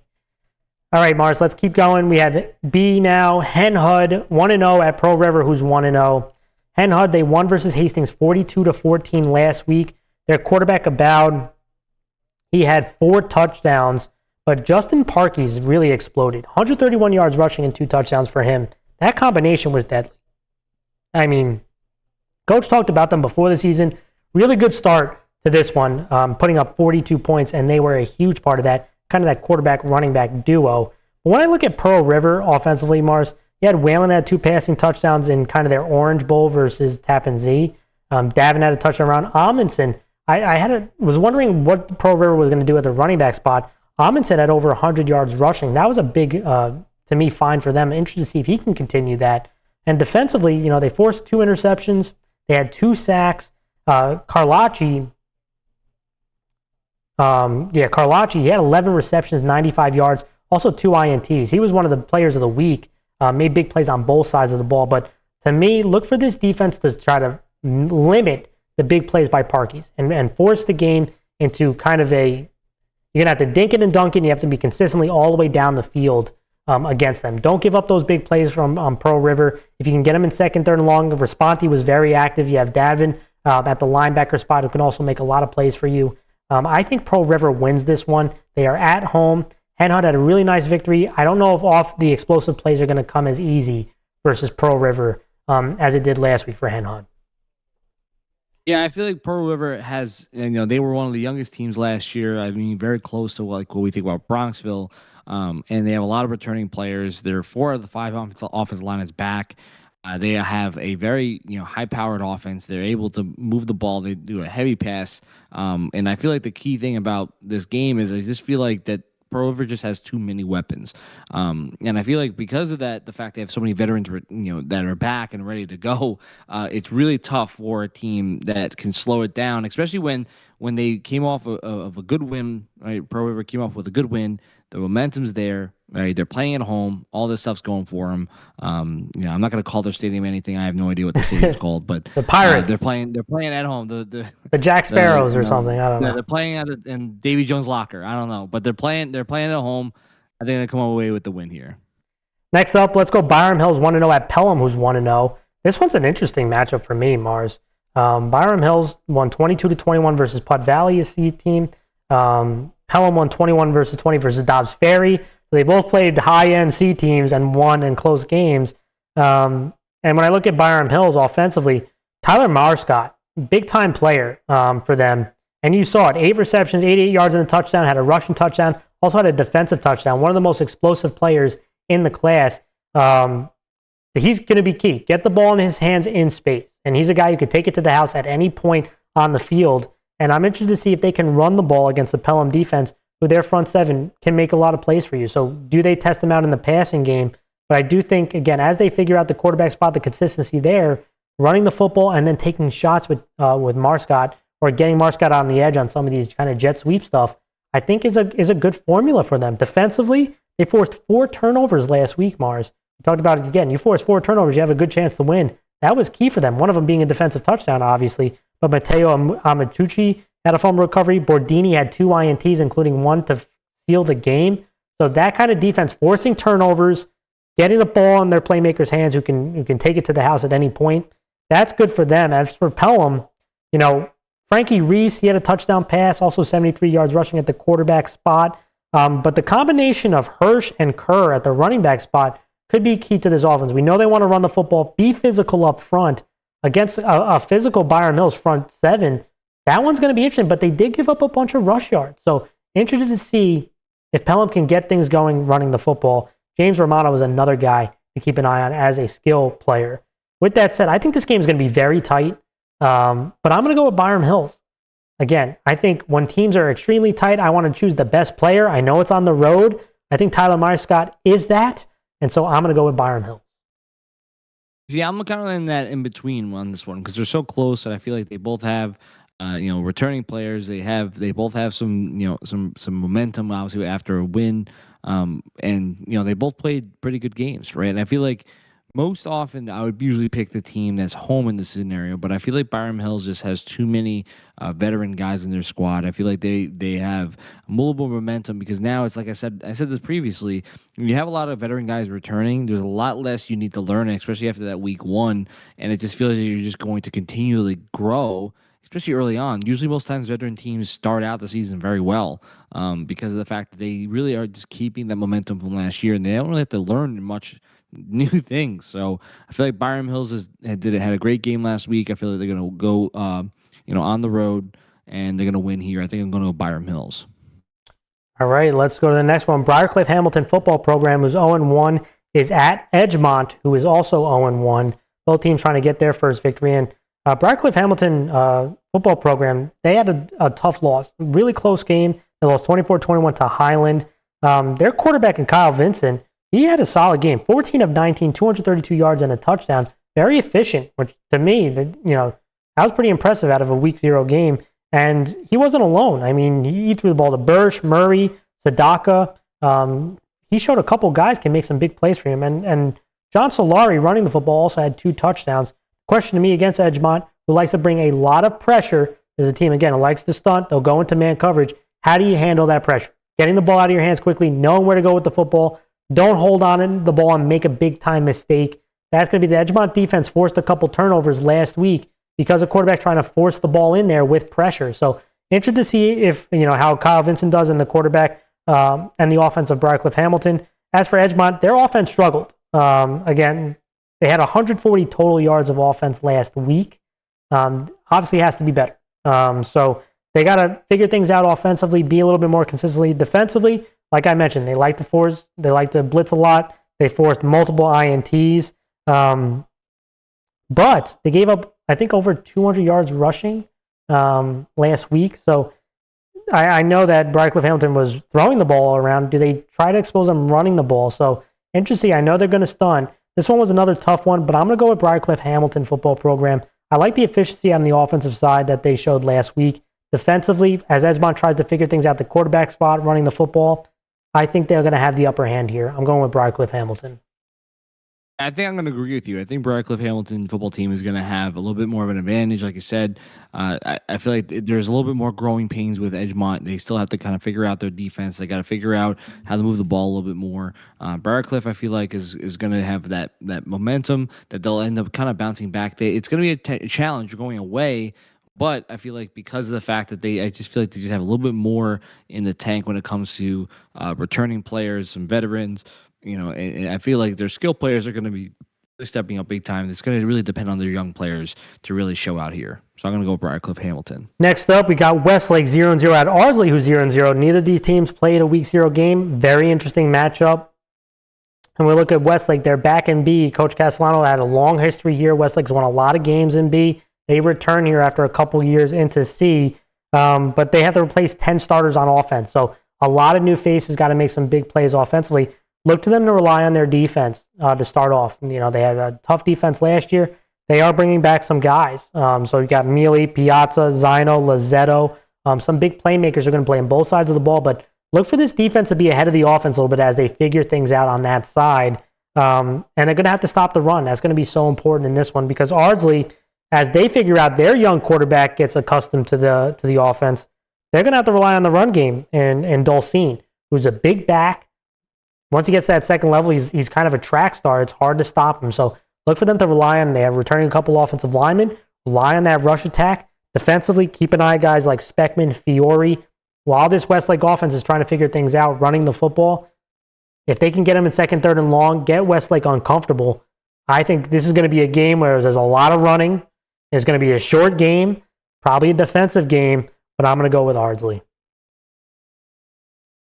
Speaker 1: All right, Mars, let's keep going. We have B now. Hen Hud, 1-0 at Pro River, who's 1-0. Hen Hud, they won versus Hastings 42-14 last week. Their quarterback, Aboud, he had 4 touchdowns, but Justin Parkey's really exploded. 131 yards rushing and 2 touchdowns for him. That combination was deadly. I mean, Coach talked about them before the season. Really good start to this one, putting up 42 points, and they were a huge part of that, kind of that quarterback-running back duo. But when I look at Pearl River offensively, Mars, you had Whalen had 2 passing touchdowns in kind of their Orange Bowl versus Tappan Zee. Davin had a touchdown around Amundsen. I was wondering what Pearl River was going to do at the running back spot. Amundsen had over 100 yards rushing. That was a big, to me, find for them. Interested to see if he can continue that. And defensively, they forced 2 interceptions. They had 2 sacks. Carlacci, he had 11 receptions, 95 yards, also 2 INTs. He was one of the players of the week, made big plays on both sides of the ball. But to me, look for this defense to try to limit the big plays by Parkeys and force the game into kind of you're going to have to dink it and dunk it. And you have to be consistently all the way down the field against them. Don't give up those big plays from Pearl River. If you can get them in second, third, and long, Responti was very active. You have Davin at the linebacker spot who can also make a lot of plays for you. I think Pearl River wins this one. They are at home. Hen Hud had a really nice victory. I don't know if off the explosive plays are going to come as easy versus Pearl River as it did last week for Hen Hud.
Speaker 2: Yeah, I feel like Pearl River has, they were one of the youngest teams last year. I mean, very close to what we think about Bronxville. And they have a lot of returning players. They're 4 of the 5 offensive line is back. They have a very, high-powered offense. They're able to move the ball. They do a heavy pass. And I feel like the key thing about this game is I just feel like that Pearl River just has too many weapons. And I feel like because of that, the fact they have so many veterans, that are back and ready to go, it's really tough for a team that can slow it down, especially when they came off of a good win, right? Pearl River came off with a good win. The momentum's there, right? They're playing at home. All this stuff's going for them. I'm not going to call their stadium anything. I have no idea what their stadium's called, but
Speaker 1: the Pirates.
Speaker 2: They're playing at home. The
Speaker 1: Jack Sparrows or something. I don't know.
Speaker 2: They're playing in Davy Jones' locker. I don't know, but they're playing at home. I think they come away with the win here.
Speaker 1: Next up, let's go Byram Hills 1-0 at Pelham, who's 1-0. This one's an interesting matchup for me, Mars. Byram Hills won 22-21 versus Putt Valley, a C team. Pelham won 21-20 versus Dobbs Ferry. So they both played high-end C teams and won in close games. And when I look at Byram Hills offensively, Tyler Marscott, big-time player for them. And you saw it, 8 receptions, 88 yards and a touchdown, had a rushing touchdown, also had a defensive touchdown. One of the most explosive players in the class. He's going to be key. Get the ball in his hands in space. And he's a guy who could take it to the house at any point on the field. And I'm interested to see if they can run the ball against the Pelham defense, who their front seven can make a lot of plays for you. So do they test them out in the passing game? But I do think, again, as they figure out the quarterback spot, the consistency there, running the football and then taking shots with Marscott or getting Marscott on the edge on some of these kind of jet sweep stuff, I think is a good formula for them. Defensively, they forced 4 turnovers last week, Mars. We talked about it again. You force 4 turnovers, you have a good chance to win. That was key for them. One of them being a defensive touchdown, obviously. But Matteo Amatucci had a fumble recovery. Bordini had 2 INTs, including one to seal the game. So that kind of defense, forcing turnovers, getting the ball in their playmakers' hands who can take it to the house at any point, that's good for them. As for Pelham, Frankie Reese, he had a touchdown pass, also 73 yards rushing at the quarterback spot. But the combination of Hirsch and Kerr at the running back spot could be key to this offense. We know they want to run the football, be physical up front against a physical Byram Hills front seven. That one's going to be interesting, but they did give up a bunch of rush yards. So interested to see if Pelham can get things going running the football. James Romano is another guy to keep an eye on as a skill player. With that said, I think this game is going to be very tight, but I'm going to go with Byram Hills. Again, I think when teams are extremely tight, I want to choose the best player. I know it's on the road. I think Tyler Marscott is that, and so I'm going to go with Byram Hills.
Speaker 2: See, I'm kind of in that in between on this one because they're so close, and I feel like they both have, returning players. They both have some momentum, obviously after a win, and they both played pretty good games, right? And I feel like most often I would usually pick the team that's home in this scenario, but I feel like Byram Hills just has too many veteran guys in their squad. I feel like they have multiple momentum because now it's like I said this previously. When you have a lot of veteran guys returning, there's a lot less you need to learn, especially after that week 1, and it just feels like you're just going to continually grow, especially early on. Usually most times veteran teams start out the season very well because of the fact that they really are just keeping that momentum from last year, and they don't really have to learn much new things. So I feel like Byram Hills had a great game last week. I feel like they're going to go on the road and they're going to win here. I think I'm going to go Byram Hills.
Speaker 1: All right, let's go to the next one. Briarcliff Hamilton football program, who's 0-1, is at Edgemont, who is also 0-1. Both teams trying to get their first victory in. Briarcliff Hamilton football program, they had a tough loss. Really close game. They lost 24-21 to Highland. Their quarterback, Kyle Vincent, he had a solid game. 14 of 19, 232 yards and a touchdown. Very efficient, which to me, that was pretty impressive out of a week 0 game. And he wasn't alone. I mean, he threw the ball to Bursch, Murray, Sadaka. He showed a couple guys can make some big plays for him. And John Solari running the football also had 2 touchdowns. Question to me against Edgemont, who likes to bring a lot of pressure, is a team, again, who likes to stunt. They'll go into man coverage. How do you handle that pressure? Getting the ball out of your hands quickly, knowing where to go with the football. Don't hold on to the ball and make a big-time mistake. That's going to be the Edgemont defense forced a couple turnovers last week because of quarterback trying to force the ball in there with pressure. So interested to see if how Kyle Vincent does in the quarterback and the offense of Briarcliff Hamilton. As for Edgemont, their offense struggled. Again, they had 140 total yards of offense last week. Obviously, it has to be better. So they got to figure things out offensively, be a little bit more consistently. Defensively, like I mentioned, they like to blitz a lot. They forced multiple INTs. But they gave up, I think, over 200 yards rushing last week. So I know that Briarcliff Hamilton was throwing the ball around. Do they try to expose them running the ball? So interesting. I know they're going to stun. This one was another tough one, but I'm going to go with Briarcliff Hamilton football program. I like the efficiency on the offensive side that they showed last week. Defensively, as Edgemont tries to figure things out, the quarterback spot, running the football, I think they're going to have the upper hand here. I'm going with Briarcliff Hamilton.
Speaker 2: I think I'm going to agree with you. I think Briarcliff Hamilton football team is going to have a little bit more of an advantage. Like you said, I feel like there's a little bit more growing pains with Edgemont. They still have to kind of figure out their defense. They got to figure out how to move the ball a little bit more. Briarcliff, I feel like, is going to have that momentum that they'll end up kind of bouncing back. It's going to be a challenge going away. But I feel like because of the fact that I just feel like they just have a little bit more in the tank when it comes to returning players, some veterans, and I feel like their skill players are going to be stepping up big time. It's going to really depend on their young players to really show out here. So I'm going to go Briarcliff Hamilton.
Speaker 1: Next up, we got Westlake 0-0 at Ardsley, who's 0-0. Neither of these teams played a week 0 game. Very interesting matchup. And we look at Westlake, they're back in B. Coach Castellano had a long history here. Westlake's won a lot of games in B. They return here after a couple years into C, but they have to replace 10 starters on offense. So a lot of new faces, got to make some big plays offensively. Look to them to rely on their defense to start off. They had a tough defense last year. They are bringing back some guys. So you got Mealy, Piazza, Zino, Lazzetto. Some big playmakers are going to play on both sides of the ball, but look for this defense to be ahead of the offense a little bit as they figure things out on that side. And they're going to have to stop the run. That's going to be so important in this one because Ardsley, as they figure out their young quarterback gets accustomed to the offense, they're going to have to rely on the run game and Dulcine, who's a big back. Once he gets to that second level, he's kind of a track star. It's hard to stop him. So look for them to rely on. They have returning a couple offensive linemen. Rely on that rush attack. Defensively, keep an eye on guys like Speckman, Fiore. While this Westlake offense is trying to figure things out, running the football, if they can get them in second, third, and long, get Westlake uncomfortable, I think this is going to be a game where there's a lot of running. It's going to be a short game, probably a defensive game, but I'm going to go with Ardsley.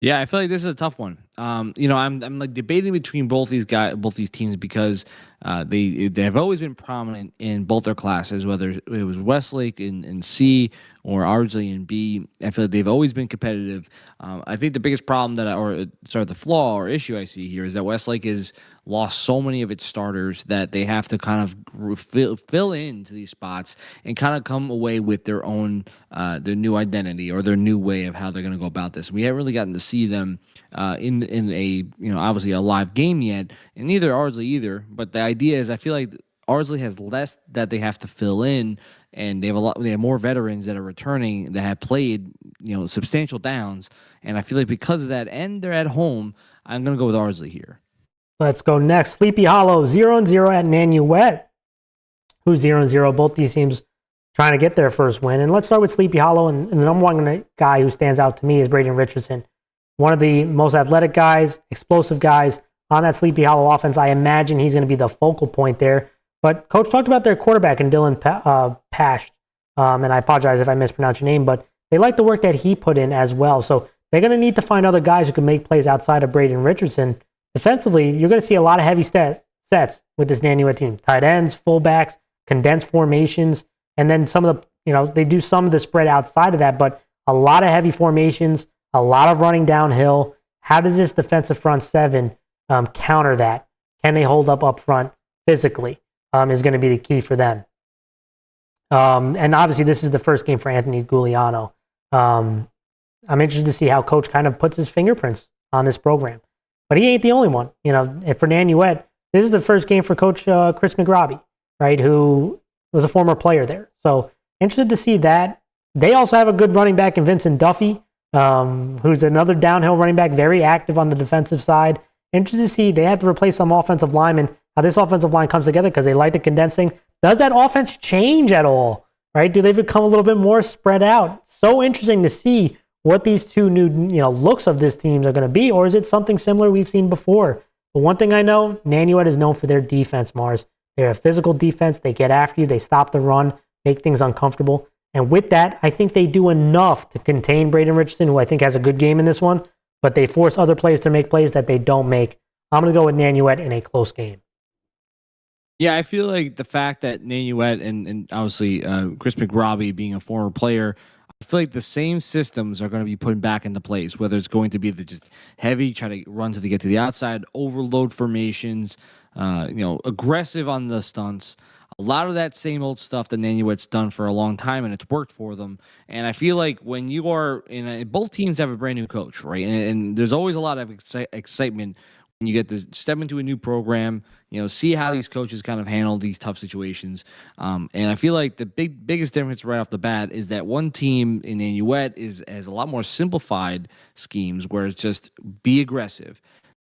Speaker 2: Yeah, I feel like this is a tough one. I'm like debating between both these teams because they have always been prominent in both their classes, whether it was Westlake in C or Ardsley in B. I feel like they've always been competitive. I think the biggest problem the flaw or issue I see here is that Westlake has lost so many of its starters that they have to kind of fill into these spots and kind of come away with their own their new identity or their new way of how they're going to go about this. We haven't really gotten to see them in a obviously a live game yet, and neither Ardsley either. But the idea is, I feel like Ardsley has less that they have to fill in, and they have more veterans that are returning that have played substantial downs, and I feel like because of that, and they're at home, I'm gonna go with Ardsley here.
Speaker 1: Let's go next. Sleepy Hollow 0-0 at Nanuet, who's 0-0. Both these teams trying to get their first win. And let's start with Sleepy Hollow. And the number one guy who stands out to me is Braden Richardson. One of the most athletic guys, explosive guys on that Sleepy Hollow offense. I imagine he's going to be the focal point there. But Coach talked about their quarterback in Dylan Pash. And I apologize if I mispronounce your name, but they like the work that he put in as well. So they're going to need to find other guys who can make plays outside of Braden Richardson. Defensively, you're going to see a lot of heavy sets with this Nanuet team. Tight ends, fullbacks, condensed formations, and then some of the, they do some of the spread outside of that, but a lot of heavy formations, a lot of running downhill. How does this defensive front seven counter that? Can they hold up front physically is going to be the key for them. And obviously, this is the first game for Anthony Giuliano. I'm interested to see how Coach kind of puts his fingerprints on this program. But he ain't the only one. For Nanuet, this is the first game for Coach Chris McRobbie, right, who was a former player there. So interested to see that. They also have a good running back in Vincent Duffy, who's another downhill running back, very active on the defensive side. Interested to see they have to replace some offensive linemen, how this offensive line comes together because they like the condensing. Does that offense change at all, right? Do they become a little bit more spread out? So interesting to see what these two new looks of this team are going to be, or is it something similar we've seen before? But one thing I know, Nanuet is known for their defense, Mars. They're a physical defense. They get after you. They stop the run, make things uncomfortable. And with that, I think they do enough to contain Braden Richardson, who I think has a good game in this one, but they force other players to make plays that they don't make. I'm going to go with Nanuet in a close game.
Speaker 2: Yeah, I feel like the fact that Nanuet and obviously Chris McRobbie being a former player, I feel like the same systems are going to be put back into place, whether it's going to be the just heavy, try to run to get to the outside, overload formations, aggressive on the stunts. A lot of that same old stuff that Nanuet's done for a long time, and it's worked for them. And I feel like when you are both teams have a brand new coach, right? And there's always a lot of excitement and you get to step into a new program, see how these coaches kind of handle these tough situations. And I feel like the biggest difference right off the bat is that one team in Nanuet has a lot more simplified schemes where it's just be aggressive.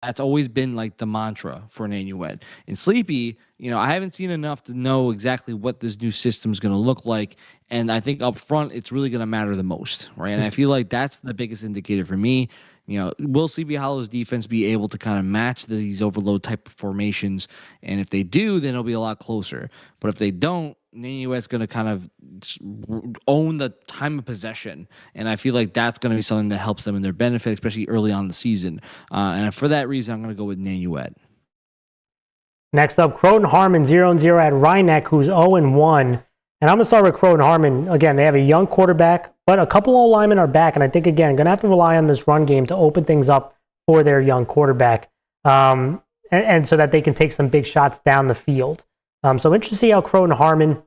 Speaker 2: That's always been like the mantra for Nanuet. In Sleepy, I haven't seen enough to know exactly what this new system is going to look like. And I think up front, it's really going to matter the most, right? And I feel like that's the biggest indicator for me. Will Sleepy Hollow's defense be able to kind of match these overload type of formations? And if they do, then it'll be a lot closer. But if they don't, Nanuet's going to kind of own the time of possession. And I feel like that's going to be something that helps them in their benefit, especially early on in the season. And for that reason, I'm going to go with Nanuet.
Speaker 1: Next up, Croton Harmon 0-0 at Rhinebeck, who's 0-1. And I'm going to start with Croton Harmon. Again, they have a young quarterback, but a couple of linemen are back. And I think, again, going to have to rely on this run game to open things up for their young quarterback. And so that they can take some big shots down the field. So interested to see how Croton Harmon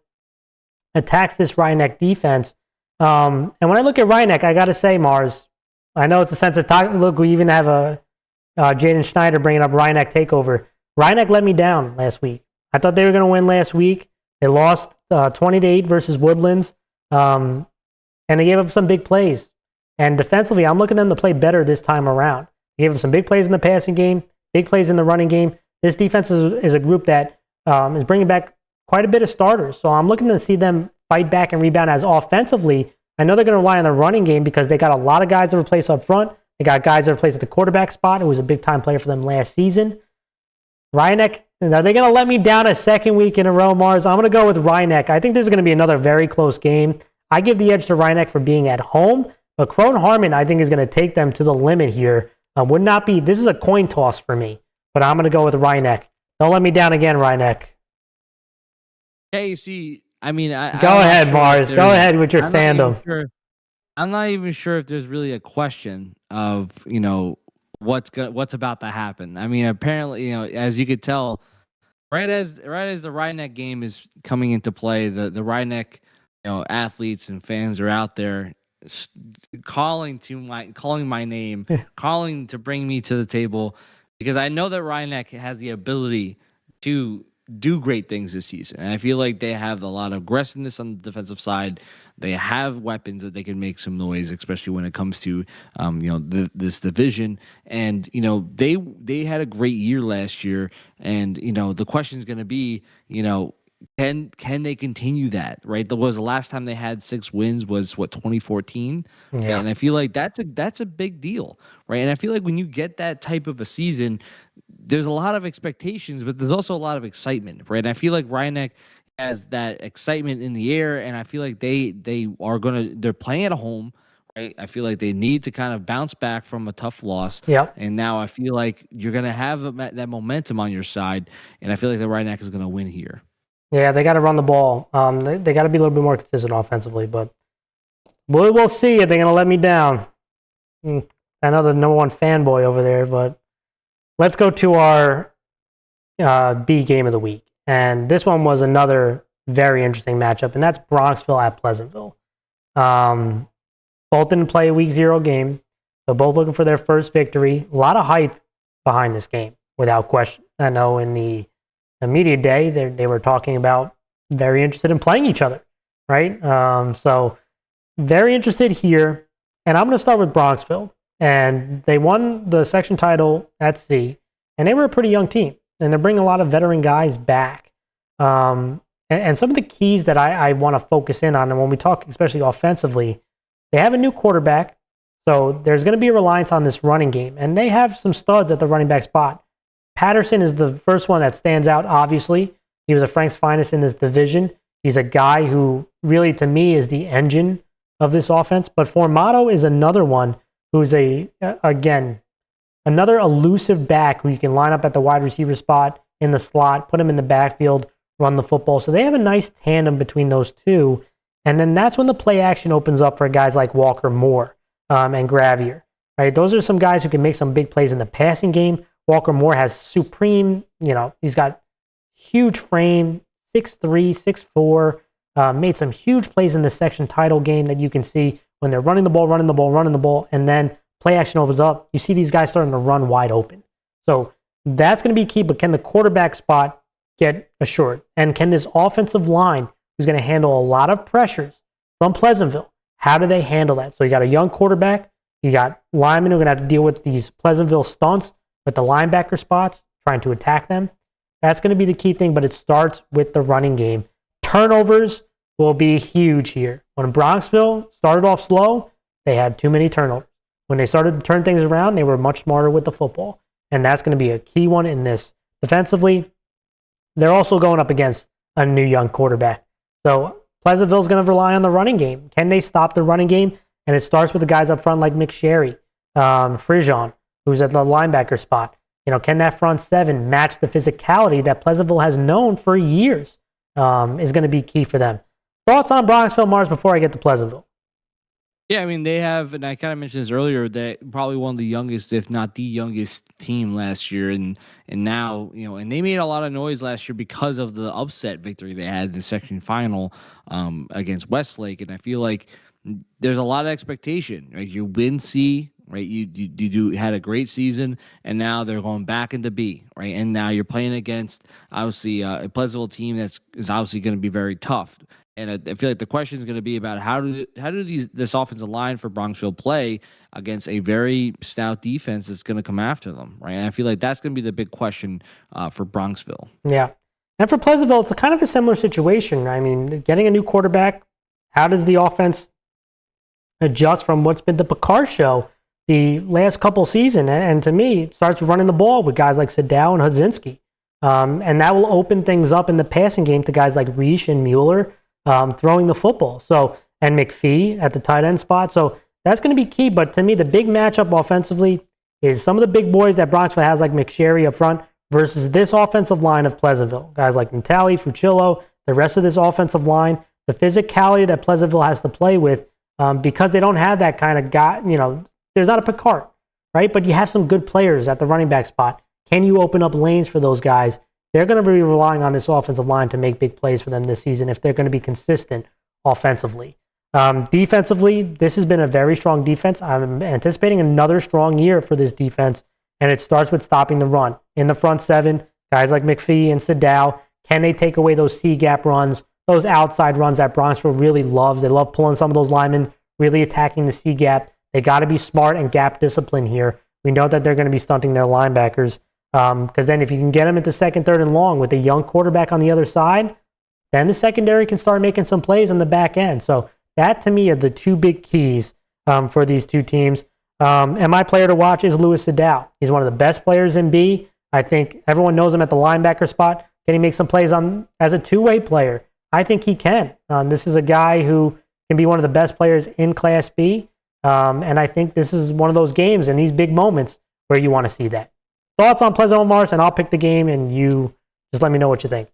Speaker 1: attacks this Rhinebeck defense. And when I look at Rhinebeck, I got to say, Mars, I know it's a sensitive topic. Look, we even have a Jaden Schneider bringing up Rhinebeck takeover. Rhinebeck let me down last week. I thought they were going to win last week. They lost 20-8 versus Woodlands, and they gave up some big plays. And defensively, I'm looking at them to play better this time around. They gave up some big plays in the passing game, big plays in the running game. This defense is a group that is bringing back quite a bit of starters. So I'm looking to see them fight back and rebound. As offensively, I know they're going to rely on the running game because they got a lot of guys to replace up front. They got guys to replace at the quarterback spot, who was a big-time player for them last season. Rhinebeck, are they going to let me down a second week in a row, Mars? I'm going to go with Rhinebeck. I think this is going to be another very close game. I give the edge to Rhinebeck for being at home, but Croton Harmon, I think, is going to take them to the limit here. This is a coin toss for me, but I'm going to go with Rhinebeck. Don't let me down again, Rhinebeck.
Speaker 2: Hey, see, go
Speaker 1: ahead, Mars. Go ahead with your fandom.
Speaker 2: I'm not even sure if there's really a question of, what's about to happen. Apparently, as you could tell, right as the Rhinebeck game is coming into play, the Rhinebeck, athletes and fans are out there calling my name, calling to bring me to the table, because I know that Rhinebeck has the ability to do great things this season. And I feel like they have a lot of aggressiveness on the defensive side. They have weapons that they can make some noise, especially when it comes to, this division. And, they had a great year last year. And, the question is going to be, can they continue that, right? The last time they had 6 wins was 2014.
Speaker 1: Yeah.
Speaker 2: And I feel like that's a big deal, right? And I feel like when you get that type of a season, there's a lot of expectations, but there's also a lot of excitement, right? And I feel like Rhinebeck has that excitement in the air, and I feel like they're playing at home, right? I feel like they need to kind of bounce back from a tough loss.
Speaker 1: Yep.
Speaker 2: And now I feel like you're going to have that momentum on your side, and I feel like the Rhinebeck is going to win here.
Speaker 1: Yeah, they got to run the ball. They got to be a little bit more consistent offensively, but we'll see if they're going to let me down. I know the number one fanboy over there, but let's go to our B game of the week. And this one was another very interesting matchup, and that's Bronxville at Pleasantville. Both didn't play a week 0 game. They're both looking for their first victory. A lot of hype behind this game, without question. I know in the media day, they were talking about very interested in playing each other, right? So very interested here. And I'm going to start with Bronxville. And they won the section title at C. And they were a pretty young team. And they're bringing a lot of veteran guys back. And some of the keys that I want to focus in on, and when we talk especially offensively, they have a new quarterback. So there's going to be a reliance on this running game. And they have some studs at the running back spot. Patterson is the first one that stands out, obviously. He was a Frank's Finest in this division. He's a guy who really, to me, is the engine of this offense. But Formato is another one who's, another elusive back who you can line up at the wide receiver spot, in the slot, put him in the backfield, run the football. So they have a nice tandem between those two. And then that's when the play action opens up for guys like Walker Moore and Gravier. Right? Those are some guys who can make some big plays in the passing game. Walker Moore has supreme, he's got huge frame, 6'3", 6'4", made some huge plays in the section title game that you can see when they're running the ball, and then play action opens up. You see these guys starting to run wide open. So That's going to be key, but can the quarterback spot get assured? And can this offensive line, who's going to handle a lot of pressures from Pleasantville, how do they handle that? So you got a young quarterback, you got linemen who are going to have to deal with these Pleasantville stunts with the linebacker spots, trying to attack them. That's going to be the key thing, but it starts with the running game. Turnovers will be huge here. When Bronxville started off slow, they had too many turnovers. When they started to turn things around, they were much smarter with the football. And that's going to be a key one in this. Defensively, they're also going up against a new young quarterback. So Pleasantville's going to rely on the running game. Can they stop the running game? And it starts with the guys up front like McSherry, Frijon, who's at the linebacker spot. Can that front seven match the physicality that Pleasantville has known for years is going to be key for them. Thoughts on Bronxville, Mars, before I get to Pleasantville?
Speaker 2: Yeah, I mean, they have, and I kind of mentioned this earlier, that probably one of the youngest, if not the youngest team last year. And now, and they made a lot of noise last year because of the upset victory they had in the section final against Westlake. And I feel like there's a lot of expectation. Right? You win C, right? You had a great season, and now they're going back into B, right? And now you're playing against, obviously, a Pleasantville team is obviously going to be very tough. And I feel like the question is going to be about how do this offensive line for Bronxville play against a very stout defense that's going to come after them, right? And I feel like that's going to be the big question for Bronxville.
Speaker 1: Yeah. And for Pleasantville, it's a kind of a similar situation. I mean, getting a new quarterback, how does the offense adjust from what's been the Picard show the last couple seasons? And to me, it starts running the ball with guys like Sadow and Hodzinski. And that will open things up in the passing game to guys like Reish and Mueller. Throwing the football. And McPhee at the tight end spot. So that's going to be key. But to me, the big matchup offensively is some of the big boys that Bronxville has, like McSherry up front, versus this offensive line of Pleasantville. Guys like Natali, Fucillo, the rest of this offensive line, the physicality that Pleasantville has to play with, because they don't have that kind of guy, there's not a Picard, right? But you have some good players at the running back spot. Can you open up lanes for those guys? They're going to be relying on this offensive line to make big plays for them this season if they're going to be consistent offensively. Defensively, this has been a very strong defense. I'm anticipating another strong year for this defense, and it starts with stopping the run. In the front seven, guys like McPhee and Sadow, can they take away those C-gap runs, those outside runs that Bronxville really loves? They love pulling some of those linemen, really attacking the C-gap. They got to be smart and gap discipline here. We know that they're going to be stunting their linebackers. Because then if you can get them into second, third, and long with a young quarterback on the other side, then the secondary can start making some plays on the back end. So that, to me, are the two big keys for these two teams. And my player to watch is Louis Sadow. He's one of the best players in B. I think everyone knows him at the linebacker spot. Can he make some plays as a two-way player? I think he can. This is a guy who can be one of the best players in Class B. And I think this is one of those games and these big moments where you want to see that. Thoughts on Pleasantville, Mars, and I'll pick the game, and you just let me know what you think.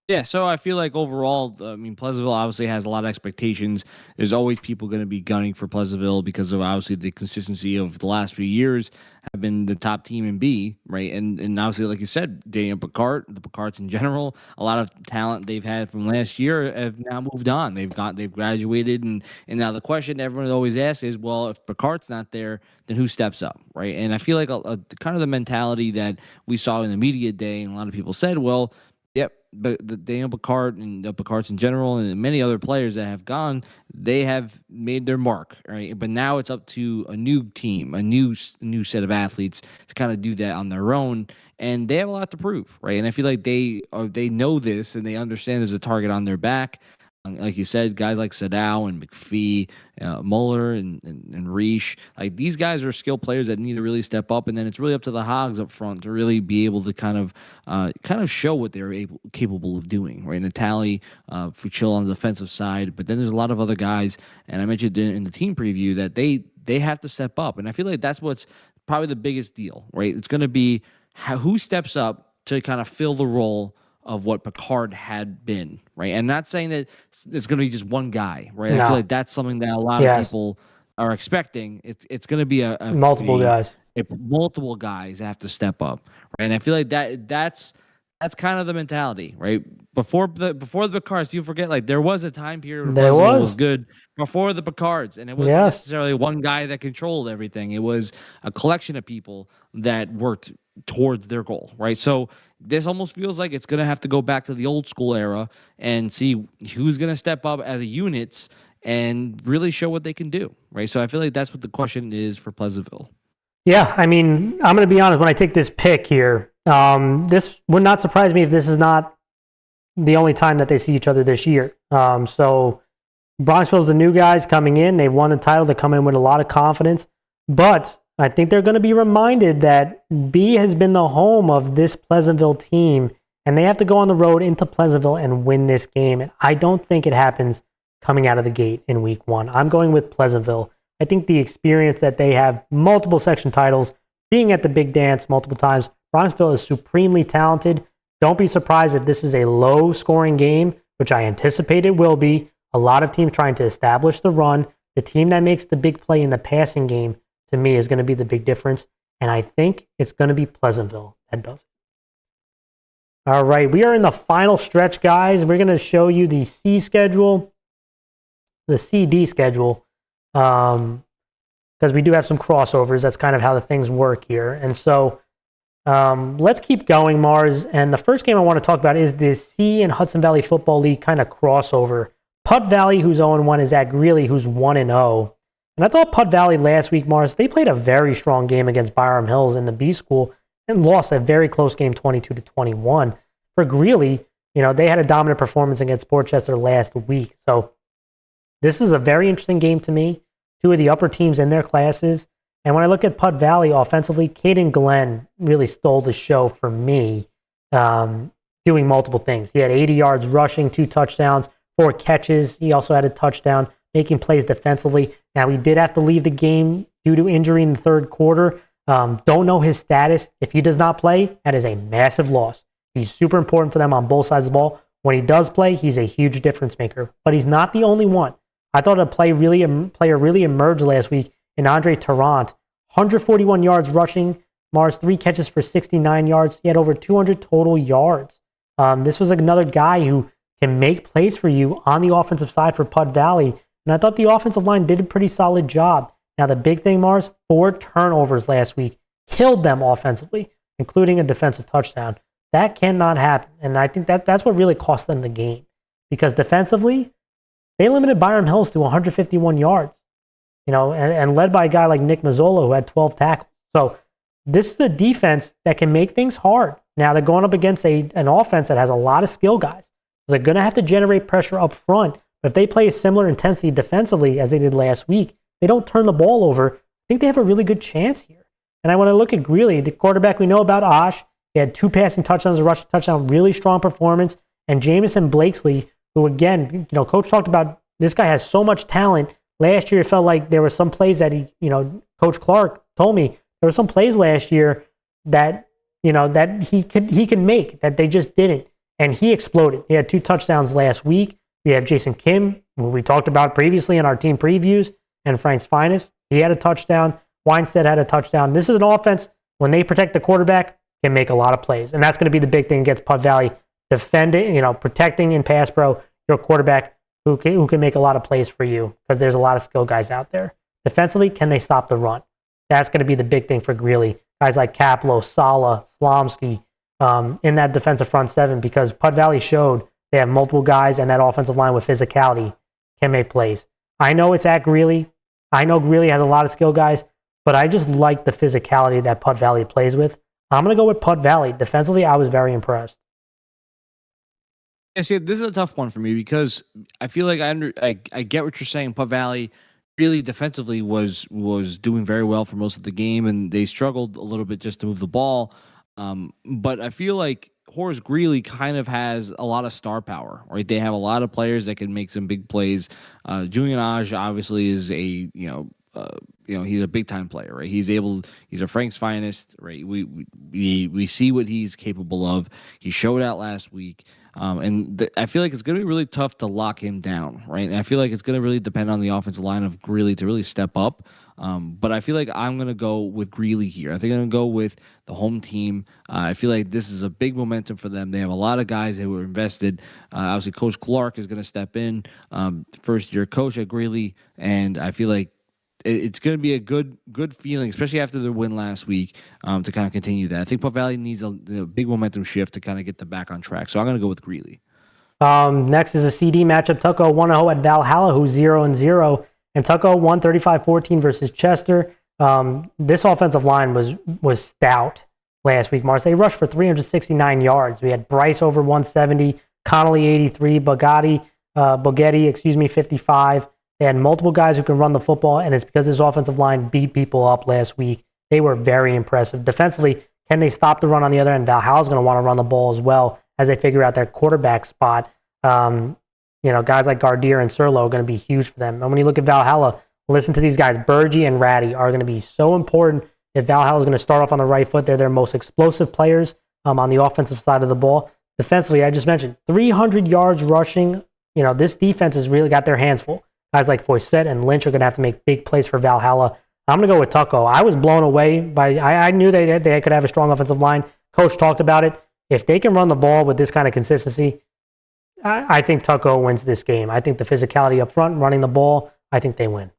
Speaker 2: Yeah, so I feel like overall, Pleasantville obviously has a lot of expectations. There's always people going to be gunning for Pleasantville because of obviously the consistency of the last few years have been the top team in B, right? And obviously, like you said, Daniel Picard, the Picards in general, a lot of talent they've had from last year have now moved on. They've graduated, and now the question everyone always asks is, well, if Picard's not there, then who steps up, right? And I feel like a kind of the mentality that we saw in the media day, and a lot of people said, well, yep, but the Daniel Picard and the Picards in general and many other players that have gone, they have made their mark, right? But now it's up to a new team, a new set of athletes to kind of do that on their own, and they have a lot to prove, right? And I feel like they know this and they understand there's a target on their back. Like you said, guys like Sadow and McPhee, Mueller and Reish, like these guys are skilled players that need to really step up, and then it's really up to the Hogs up front to really be able to kind of show what they're capable of doing, right? Natali, Fucillo on the defensive side, but then there's a lot of other guys, and I mentioned in the team preview that they have to step up, and I feel like that's what's probably the biggest deal, right? It's going to be who steps up to kind of fill the role of what Picard had been, right? And not saying that it's going to be just one guy, right? No. I feel like that's something that a lot of people are expecting. It's going to be multiple guys. Multiple guys have to step up, right? And I feel like that's kind of the mentality, right? Before the Picards, you forget, like there was a time period where was good before the Picards, and it wasn't necessarily one guy that controlled everything. It was a collection of people that worked towards their goal, right? So this almost feels like it's going to have to go back to the old school era and see who's going to step up as a units and really show what they can do, right? So I feel like that's what the question is for Pleasantville.
Speaker 1: Yeah, I mean, I'm going to be honest. When I take this pick here, this would not surprise me if this is not the only time that they see each other this year. So Bronxville's the new guys coming in. They've won the title. They come in with a lot of confidence. But I think they're going to be reminded that B has been the home of this Pleasantville team, and they have to go on the road into Pleasantville and win this game. And I don't think it happens coming out of the gate in week one. I'm going with Pleasantville. I think the experience that they have, multiple section titles, being at the big dance multiple times, Bronxville is supremely talented. Don't be surprised if this is a low-scoring game, which I anticipate it will be. A lot of teams trying to establish the run. The team that makes the big play in the passing game, to me, is going to be the big difference. And I think it's going to be Pleasantville that does it. All right, we are in the final stretch, guys. We're going to show you the CD schedule, because we do have some crossovers. That's kind of how the things work here. And so let's keep going, Mars. And the first game I want to talk about is the C and Hudson Valley Football League kind of crossover. Putt Valley, who's 0-1, is at Greeley, who's 1-0. And I thought Putt Valley last week, Mars, they played a very strong game against Byram Hills in the B school and lost a very close game 22-21. For Greeley, they had a dominant performance against Portchester last week. So this is a very interesting game to me. Two of the upper teams in their classes. And when I look at Putt Valley offensively, Caden Glenn really stole the show for me, doing multiple things. He had 80 yards rushing, 2 touchdowns, 4 catches. He also had a touchdown, making plays defensively. Now, he did have to leave the game due to injury in the third quarter. Don't know his status. If he does not play, that is a massive loss. He's super important for them on both sides of the ball. When he does play, he's a huge difference maker. But he's not the only one. I thought a player really emerged last week in Andre Tarrant. 141 yards rushing, Mars 3 catches for 69 yards. He had over 200 total yards. This was another guy who can make plays for you on the offensive side for Putt Valley. And I thought the offensive line did a pretty solid job. Now, the big thing, Mars, 4 turnovers last week killed them offensively, including a defensive touchdown. That cannot happen. And I think that's what really cost them the game. Because defensively, they limited Byram Hills to 151 yards. And led by a guy like Nick Mazzola, who had 12 tackles. So this is a defense that can make things hard. Now, they're going up against an offense that has a lot of skill guys. They're going to have to generate pressure up front. But if they play a similar intensity defensively as they did last week, they don't turn the ball over, I think they have a really good chance here. And I want to look at Greeley, the quarterback we know about, Osh. He had 2 passing touchdowns, a rushing touchdown, really strong performance. And Jamison Blakesley, who, again, Coach talked about, this guy has so much talent. Last year, it felt like there were some plays that Coach Clark told me there were some plays last year that he could make that they just didn't, and he exploded. He had 2 touchdowns last week. We have Jason Kim, who we talked about previously in our team previews, and Frank's finest. He had a touchdown. Weinstead had a touchdown. This is an offense, when they protect the quarterback, can make a lot of plays, and that's going to be the big thing against Putt Valley. Defending, protecting in pass pro, your quarterback who can make a lot of plays for you, because there's a lot of skill guys out there. Defensively, can they stop the run? That's going to be the big thing for Greeley. Guys like Kaplow, Sala, Slomsky in that defensive front 7, because Putt Valley showed they have multiple guys, and that offensive line with physicality can make plays. I know it's at Greeley. I know Greeley has a lot of skill guys, but I just like the physicality that Putt Valley plays with. I'm going to go with Putt Valley. Defensively, I was very impressed.
Speaker 2: Yeah, see, this is a tough one for me because I feel like I get what you're saying. Putt Valley really defensively was doing very well for most of the game, and they struggled a little bit just to move the ball. But I feel like Horace Greeley kind of has a lot of star power, right? They have a lot of players that can make some big plays. Julian Aj obviously is he's a big time player, right? He's a Frank's finest, right? We see what he's capable of. He showed out last week. I feel like it's going to be really tough to lock him down, right? And I feel like it's going to really depend on the offensive line of Greeley to really step up. But I feel like I'm going to go with Greeley here. I think I'm going to go with the home team. I feel like this is a big momentum for them. They have a lot of guys who were invested. Obviously, Coach Clark is going to step in, first-year coach at Greeley, and I feel like it's going to be a good feeling, especially after the win last week, to kind of continue that. I think Puff Valley needs a big momentum shift to kind of get them back on track. So I'm going to go with Greeley.
Speaker 1: Next is a CD matchup. Tuckahoe 1-0 at Valhalla, who's 0-0, and Tuckahoe won 35-14 versus Chester. This offensive line was stout last week. Marcy, they rushed for 369 yards. We had Bryce over 170, Connolly 83, Bogetti, 55. They had multiple guys who can run the football, and it's because this offensive line beat people up last week. They were very impressive. Defensively, can they stop the run on the other end? Valhalla's going to want to run the ball as well as they figure out their quarterback spot. Guys like Gardier and Serlo are going to be huge for them. And when you look at Valhalla, listen to these guys. Burgee and Ratty are going to be so important if Valhalla is going to start off on the right foot. They're their most explosive players on the offensive side of the ball. Defensively, I just mentioned 300 yards rushing. This defense has really got their hands full. Guys like Foysette and Lynch are going to have to make big plays for Valhalla. I'm going to go with Tuckahoe. I was blown away by. I knew they could have a strong offensive line. Coach talked about it. If they can run the ball with this kind of consistency, I think Tuckahoe wins this game. I think the physicality up front, running the ball, I think they win.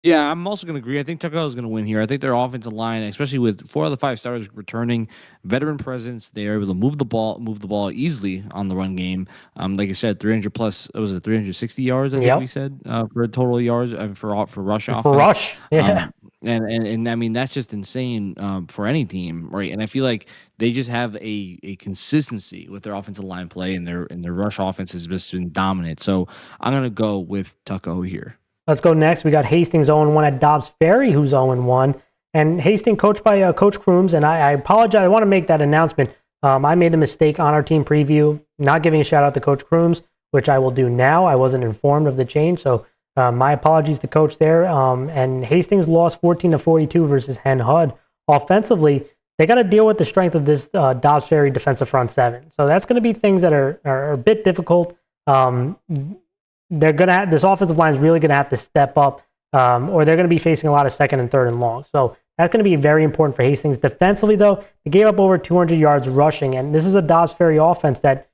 Speaker 2: Yeah, I'm also going to agree. I think Tuckahoe is going to win here. I think their offensive line, especially with 4 of the 5 starters returning, veteran presence, they are able to move the ball easily on the run game. Like I said, 300 plus. Was it 360 yards? I think we said for total yards for rush offense.
Speaker 1: For rush, yeah.
Speaker 2: And I mean that's just insane for any team, right? And I feel like they just have a consistency with their offensive line play, and their rush offense has just been dominant. So I'm going to go with Tuckahoe here.
Speaker 1: Let's go next. We got Hastings 0-1 at Dobbs Ferry, who's 0-1. And Hastings coached by Coach Crooms. And I apologize. I want to make that announcement. I made the mistake on our team preview, not giving a shout out to Coach Crooms, which I will do now. I wasn't informed of the change. So my apologies to Coach there. And Hastings lost 14-42 versus Hen Hud. Offensively, they got to deal with the strength of this Dobbs Ferry defensive front seven. So that's going to be things that are a bit difficult. They're going to have, this offensive line is really going to have to step up, or they're going to be facing a lot of second and third and long. So that's going to be very important for Hastings. Defensively, though, they gave up over 200 yards rushing, and this is a Dobbs Ferry offense that,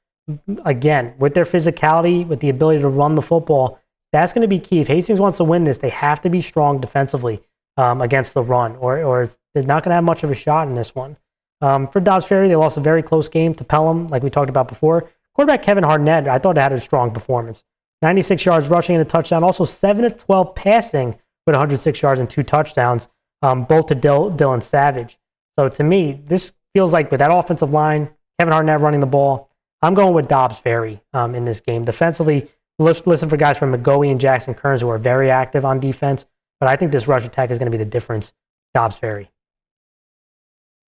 Speaker 1: again, with their physicality, with the ability to run the football, that's going to be key. If Hastings wants to win this, they have to be strong defensively against the run, or they're not going to have much of a shot in this one. For Dobbs Ferry, they lost a very close game to Pelham, like we talked about before. Quarterback Kevin Harnett, I thought, had a strong performance. 96 yards rushing and a touchdown. Also 7 of 12 passing with 106 yards and 2 touchdowns, both to Dylan Savage. So to me, this feels like with that offensive line, Kevin Harnett running the ball, I'm going with Dobbs Ferry in this game. Defensively, listen for guys from McGoey and Jackson Kearns who are very active on defense. But I think this rush attack is going to be the difference. Dobbs Ferry.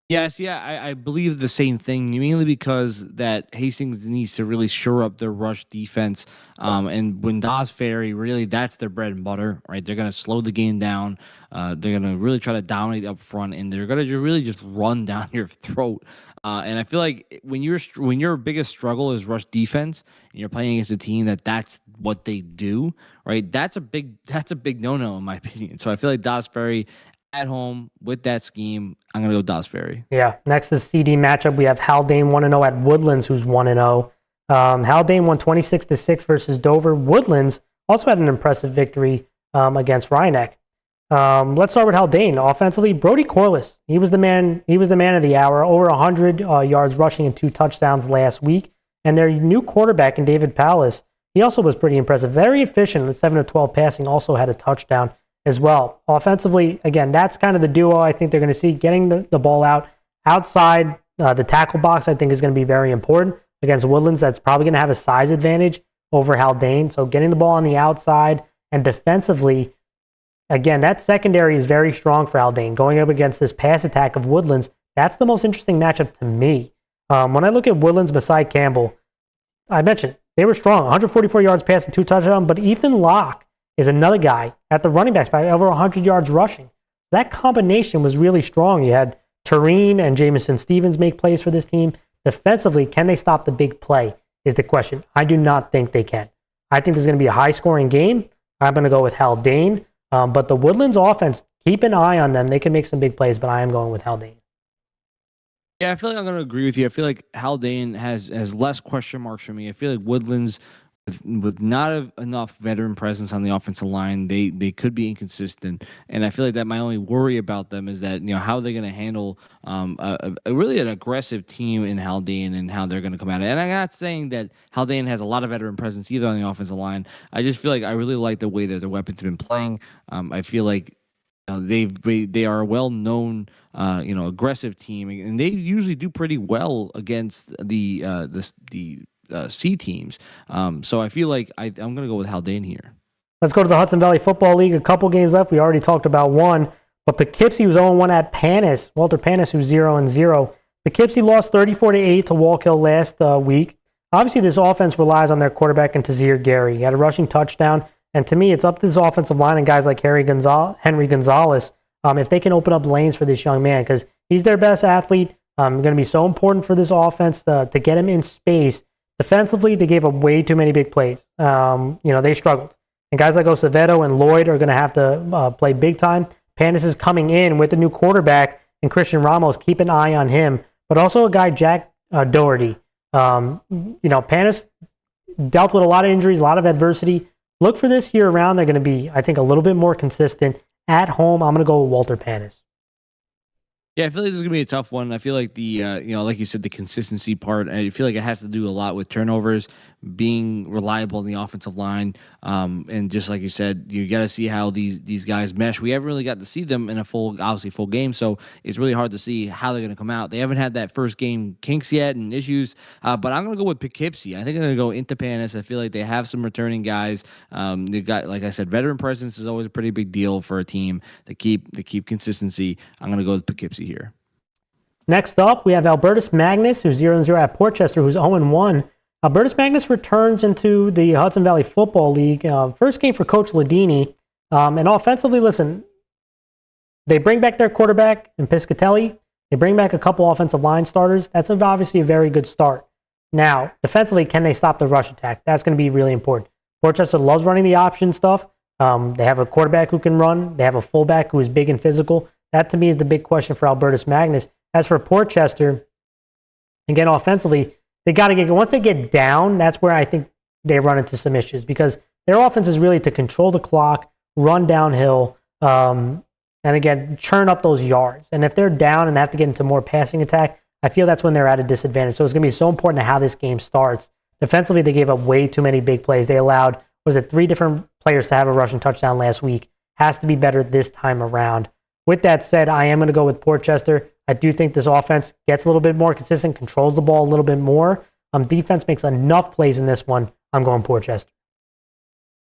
Speaker 2: Yes, yeah, I believe the same thing, mainly because that Hastings needs to really shore up their rush defense. And when Dobbs Ferry, really, that's their bread and butter, right? They're going to slow the game down. They're going to really try to dominate up front, and they're going to really just run down your throat. And I feel like when your biggest struggle is rush defense, and you're playing against a team that's what they do, right? That's a big no-no in my opinion. So I feel like Dobbs Ferry at home with that scheme, I'm going to go Dobbs Ferry.
Speaker 1: Yeah. Next is CD matchup. We have Haldane 1-0 at Woodlands, who's 1-0. Haldane won 26-6 versus Dover. Woodlands also had an impressive victory against Rhinebeck. Let's start with Haldane. Offensively, Brody Corliss. He was the man of the hour. Over 100 yards rushing and 2 touchdowns last week. And their new quarterback in David Pallas, he also was pretty impressive. Very efficient with 7 of 12 passing. Also had a touchdown as well. Offensively, again, that's kind of the duo I think they're going to see. Getting the ball outside the tackle box, I think is going to be very important. Against Woodlands, that's probably going to have a size advantage over Haldane. So getting the ball on the outside, and defensively, again, that secondary is very strong for Haldane. Going up against this pass attack of Woodlands, that's the most interesting matchup to me. When I look at Woodlands beside Campbell, I mentioned they were strong. 144 yards passing, 2 touchdowns, but Ethan Locke is another guy at the running back spot, over 100 yards rushing. That combination was really strong. You had Tureen and Jamison Stevens make plays for this team. Defensively, can they stop the big play is the question. I do not think they can. I think this is going to be a high-scoring game. I'm going to go with Haldane. But the Woodlands offense, keep an eye on them. They can make some big plays, but I am going with Haldane.
Speaker 2: Yeah, I feel like I'm going to agree with you. I feel like Haldane has less question marks for me. I feel like Woodlands, with not enough veteran presence on the offensive line, they could be inconsistent. And I feel like that my only worry about them is that how are they going to handle a really an aggressive team in Haldane and how they're going to come at it. And I'm not saying that Haldane has a lot of veteran presence either on the offensive line. I just feel like I really like the way that their weapons have been playing. I feel like they are a well known aggressive team, and they usually do pretty well against the C teams. So I feel like I'm going to go with Haldane here.
Speaker 1: Let's go to the Hudson Valley Football League. A couple games left. We already talked about one, but Poughkeepsie was 0-1 at Panis. Walter Panis, who's 0-0. Poughkeepsie lost 34-8 to Wallkill last week. Obviously, this offense relies on their quarterback and Tazir Gary. He had a rushing touchdown, and to me, it's up to this offensive line and guys like Henry Gonzalez if they can open up lanes for this young man, because he's their best athlete. Going to be so important for this offense to get him in space. Defensively, they gave up way too many big plays. They struggled. And guys like Acevedo and Lloyd are going to have to play big time. Panis is coming in with a new quarterback, and Christian Ramos. Keep an eye on him. But also a guy, Jack Doherty. Panis dealt with a lot of injuries, a lot of adversity. Look for this year around. They're going to be, I think, a little bit more consistent. At home, I'm going to go with Walter Panis.
Speaker 2: Yeah, I feel like this is gonna be a tough one. I feel like the like you said, the consistency part. I feel like it has to do a lot with turnovers, being reliable in the offensive line, and just like you said, you got to see how these guys mesh. We haven't really got to see them in a full game, so it's really hard to see how they're gonna come out. They haven't had that first game kinks yet and issues, but I'm gonna go with Poughkeepsie. I think I'm gonna go into Panis. I feel like they have some returning guys. They've got, like I said, veteran presence is always a pretty big deal for a team to keep consistency. I'm gonna go with Poughkeepsie here.
Speaker 1: Next up, we have Albertus Magnus, who's 0-0 at Portchester, who's 0-1. Albertus Magnus returns into the Hudson Valley Football League. First game for Coach Ladini. And offensively, listen, they bring back their quarterback in Piscatelli. They bring back a couple offensive line starters. That's obviously a very good start. Now, defensively, can they stop the rush attack? That's going to be really important. Portchester loves running the option stuff. They have a quarterback who can run. They have a fullback who is big and physical. That, to me, is the big question for Albertus Magnus. As for Portchester, again, offensively, they got to get, once they get down, that's where I think they run into some issues, because their offense is really to control the clock, run downhill, and again, churn up those yards. And if they're down and they have to get into more passing attack, I feel that's when they're at a disadvantage. So it's going to be so important to how this game starts. Defensively, they gave up way too many big plays. They allowed, 3 different players to have a rushing touchdown last week. Has to be better this time around. With that said, I am going to go with Portchester. I do think this offense gets a little bit more consistent, controls the ball a little bit more. Defense makes enough plays in this one. I'm going Portchester.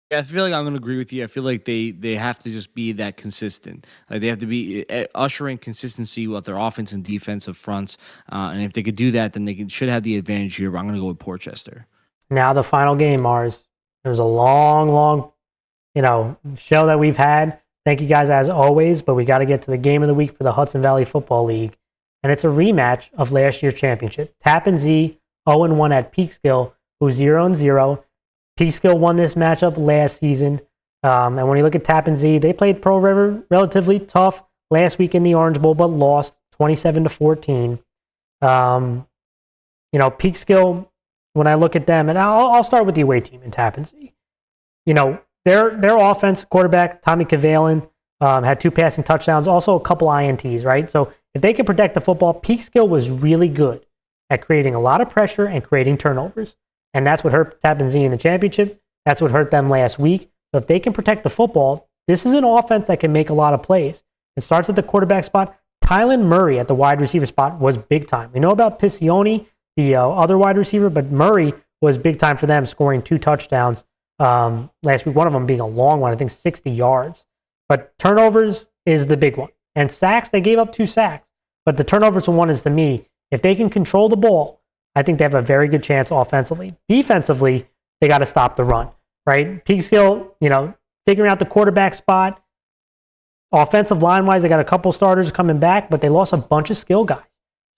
Speaker 2: Yeah, I feel like I'm going to agree with you. I feel like they have to just be that consistent. Like they have to be ushering consistency with their offense and defensive fronts. And if they could do that, then they should have the advantage here. But I'm going to go with Portchester.
Speaker 1: Now the final game, Mars. It was a long, show that we've had. Thank you guys as always, but we got to get to the game of the week for the Hudson Valley Football League. And it's a rematch of last year's championship. Tappan Zee 0-1 at Peekskill, who's 0-0. Peekskill won this matchup last season. And when you look at Tappan Zee, they played Pearl River relatively tough last week in the Orange Bowl, but lost 27-14. Peekskill, when I look at them, and I'll start with the away team in Tappan Zee. Their offense, quarterback, Tommy Cavalen, had 2 passing touchdowns, also a couple INTs, right? So if they can protect the football, Peekskill was really good at creating a lot of pressure and creating turnovers. And that's what hurt Tappan Zee in the championship. That's what hurt them last week. So if they can protect the football, this is an offense that can make a lot of plays. It starts at the quarterback spot. Tylen Murray at the wide receiver spot was big time. We know about Piccioni, the other wide receiver, but Murray was big time for them, scoring 2 touchdowns last week, one of them being a long one, I think 60 yards. But turnovers is the big one. And sacks, they gave up 2 sacks. But the turnovers one is, to me, if they can control the ball, I think they have a very good chance offensively. Defensively, they got to stop the run, right? Peekskill, figuring out the quarterback spot. Offensive line-wise, they got a couple starters coming back, but they lost a bunch of skill guys.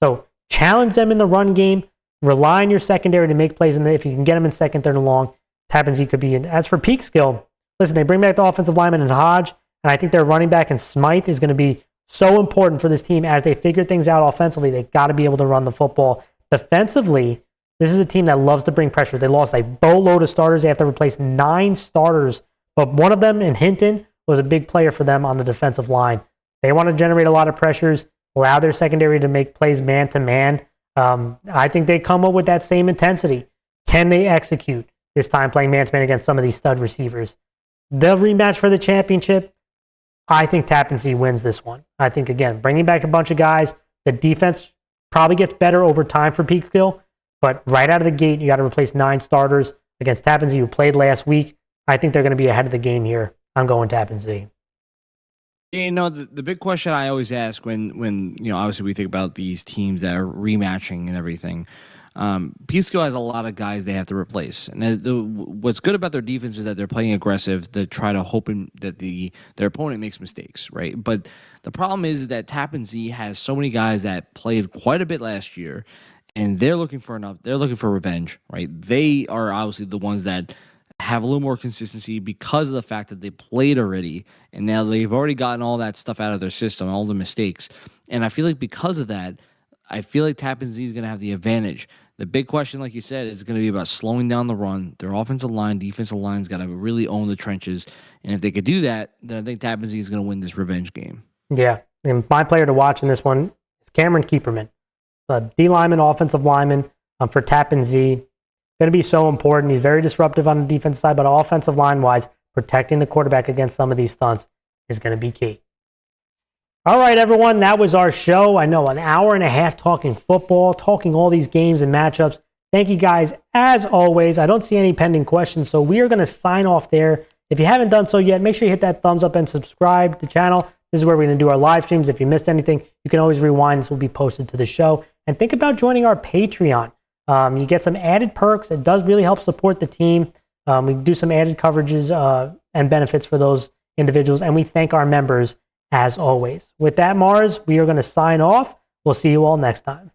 Speaker 1: So challenge them in the run game. Rely on your secondary to make plays. And if you can get them in second, third, and long, Tappan Zee could be in. As for Peekskill, listen, they bring back the offensive lineman in Hodge, and I think their running back in Smythe is going to be so important for this team as they figure things out offensively. They got to be able to run the football. Defensively, This is a team that loves to bring pressure. They lost a boatload of starters. They have to replace 9 starters, but one of them in Hinton was a big player for them on the defensive line. They want to generate a lot of pressures, allow their secondary to make plays man-to-man. I think they come up with that same intensity. Can they execute this time playing man-to-man against some of these stud receivers? The rematch for the championship, I think Tappan Zee wins this one. I think, again, bringing back a bunch of guys, the defense probably gets better over time for Peekskill, but right out of the gate, you got to replace 9 starters against Tappan Zee, who played last week. I think they're going to be ahead of the game here. I'm going Tappan Zee.
Speaker 2: The big question I always ask when obviously we think about these teams that are rematching and everything, Peekskill has a lot of guys they have to replace. And what's good about their defense is that they're playing aggressive to try to hope that their opponent makes mistakes, right? But the problem is that Tappan Zee has so many guys that played quite a bit last year, and they're looking for revenge, right? They are obviously the ones that have a little more consistency because of the fact that they played already, and now they've already gotten all that stuff out of their system, all the mistakes. And I feel like because of that, I feel like Tappan Zee is going to have the advantage. The big question, like you said, is going to be about slowing down the run. Their offensive line, defensive line's got to really own the trenches. And if they could do that, then I think Tappan Zee is going to win this revenge game.
Speaker 1: Yeah, and my player to watch in this one is Cameron Keeperman, the D lineman, offensive lineman for Tappan Zee. Going to be so important. He's very disruptive on the defense side, but offensive line-wise, protecting the quarterback against some of these stunts is going to be key. All right, everyone, that was our show. I know, an hour and a half talking football, talking all these games and matchups. Thank you guys, as always. I don't see any pending questions, so we are going to sign off there. If you haven't done so yet, make sure you hit that thumbs up and subscribe to the channel. This is where we're going to do our live streams. If you missed anything, you can always rewind. This will be posted to the show. And think about joining our Patreon. You get some added perks. It does really help support the team. We do some added coverages and benefits for those individuals, and we thank our members as always. With that, Mars, we are going to sign off. We'll see you all next time.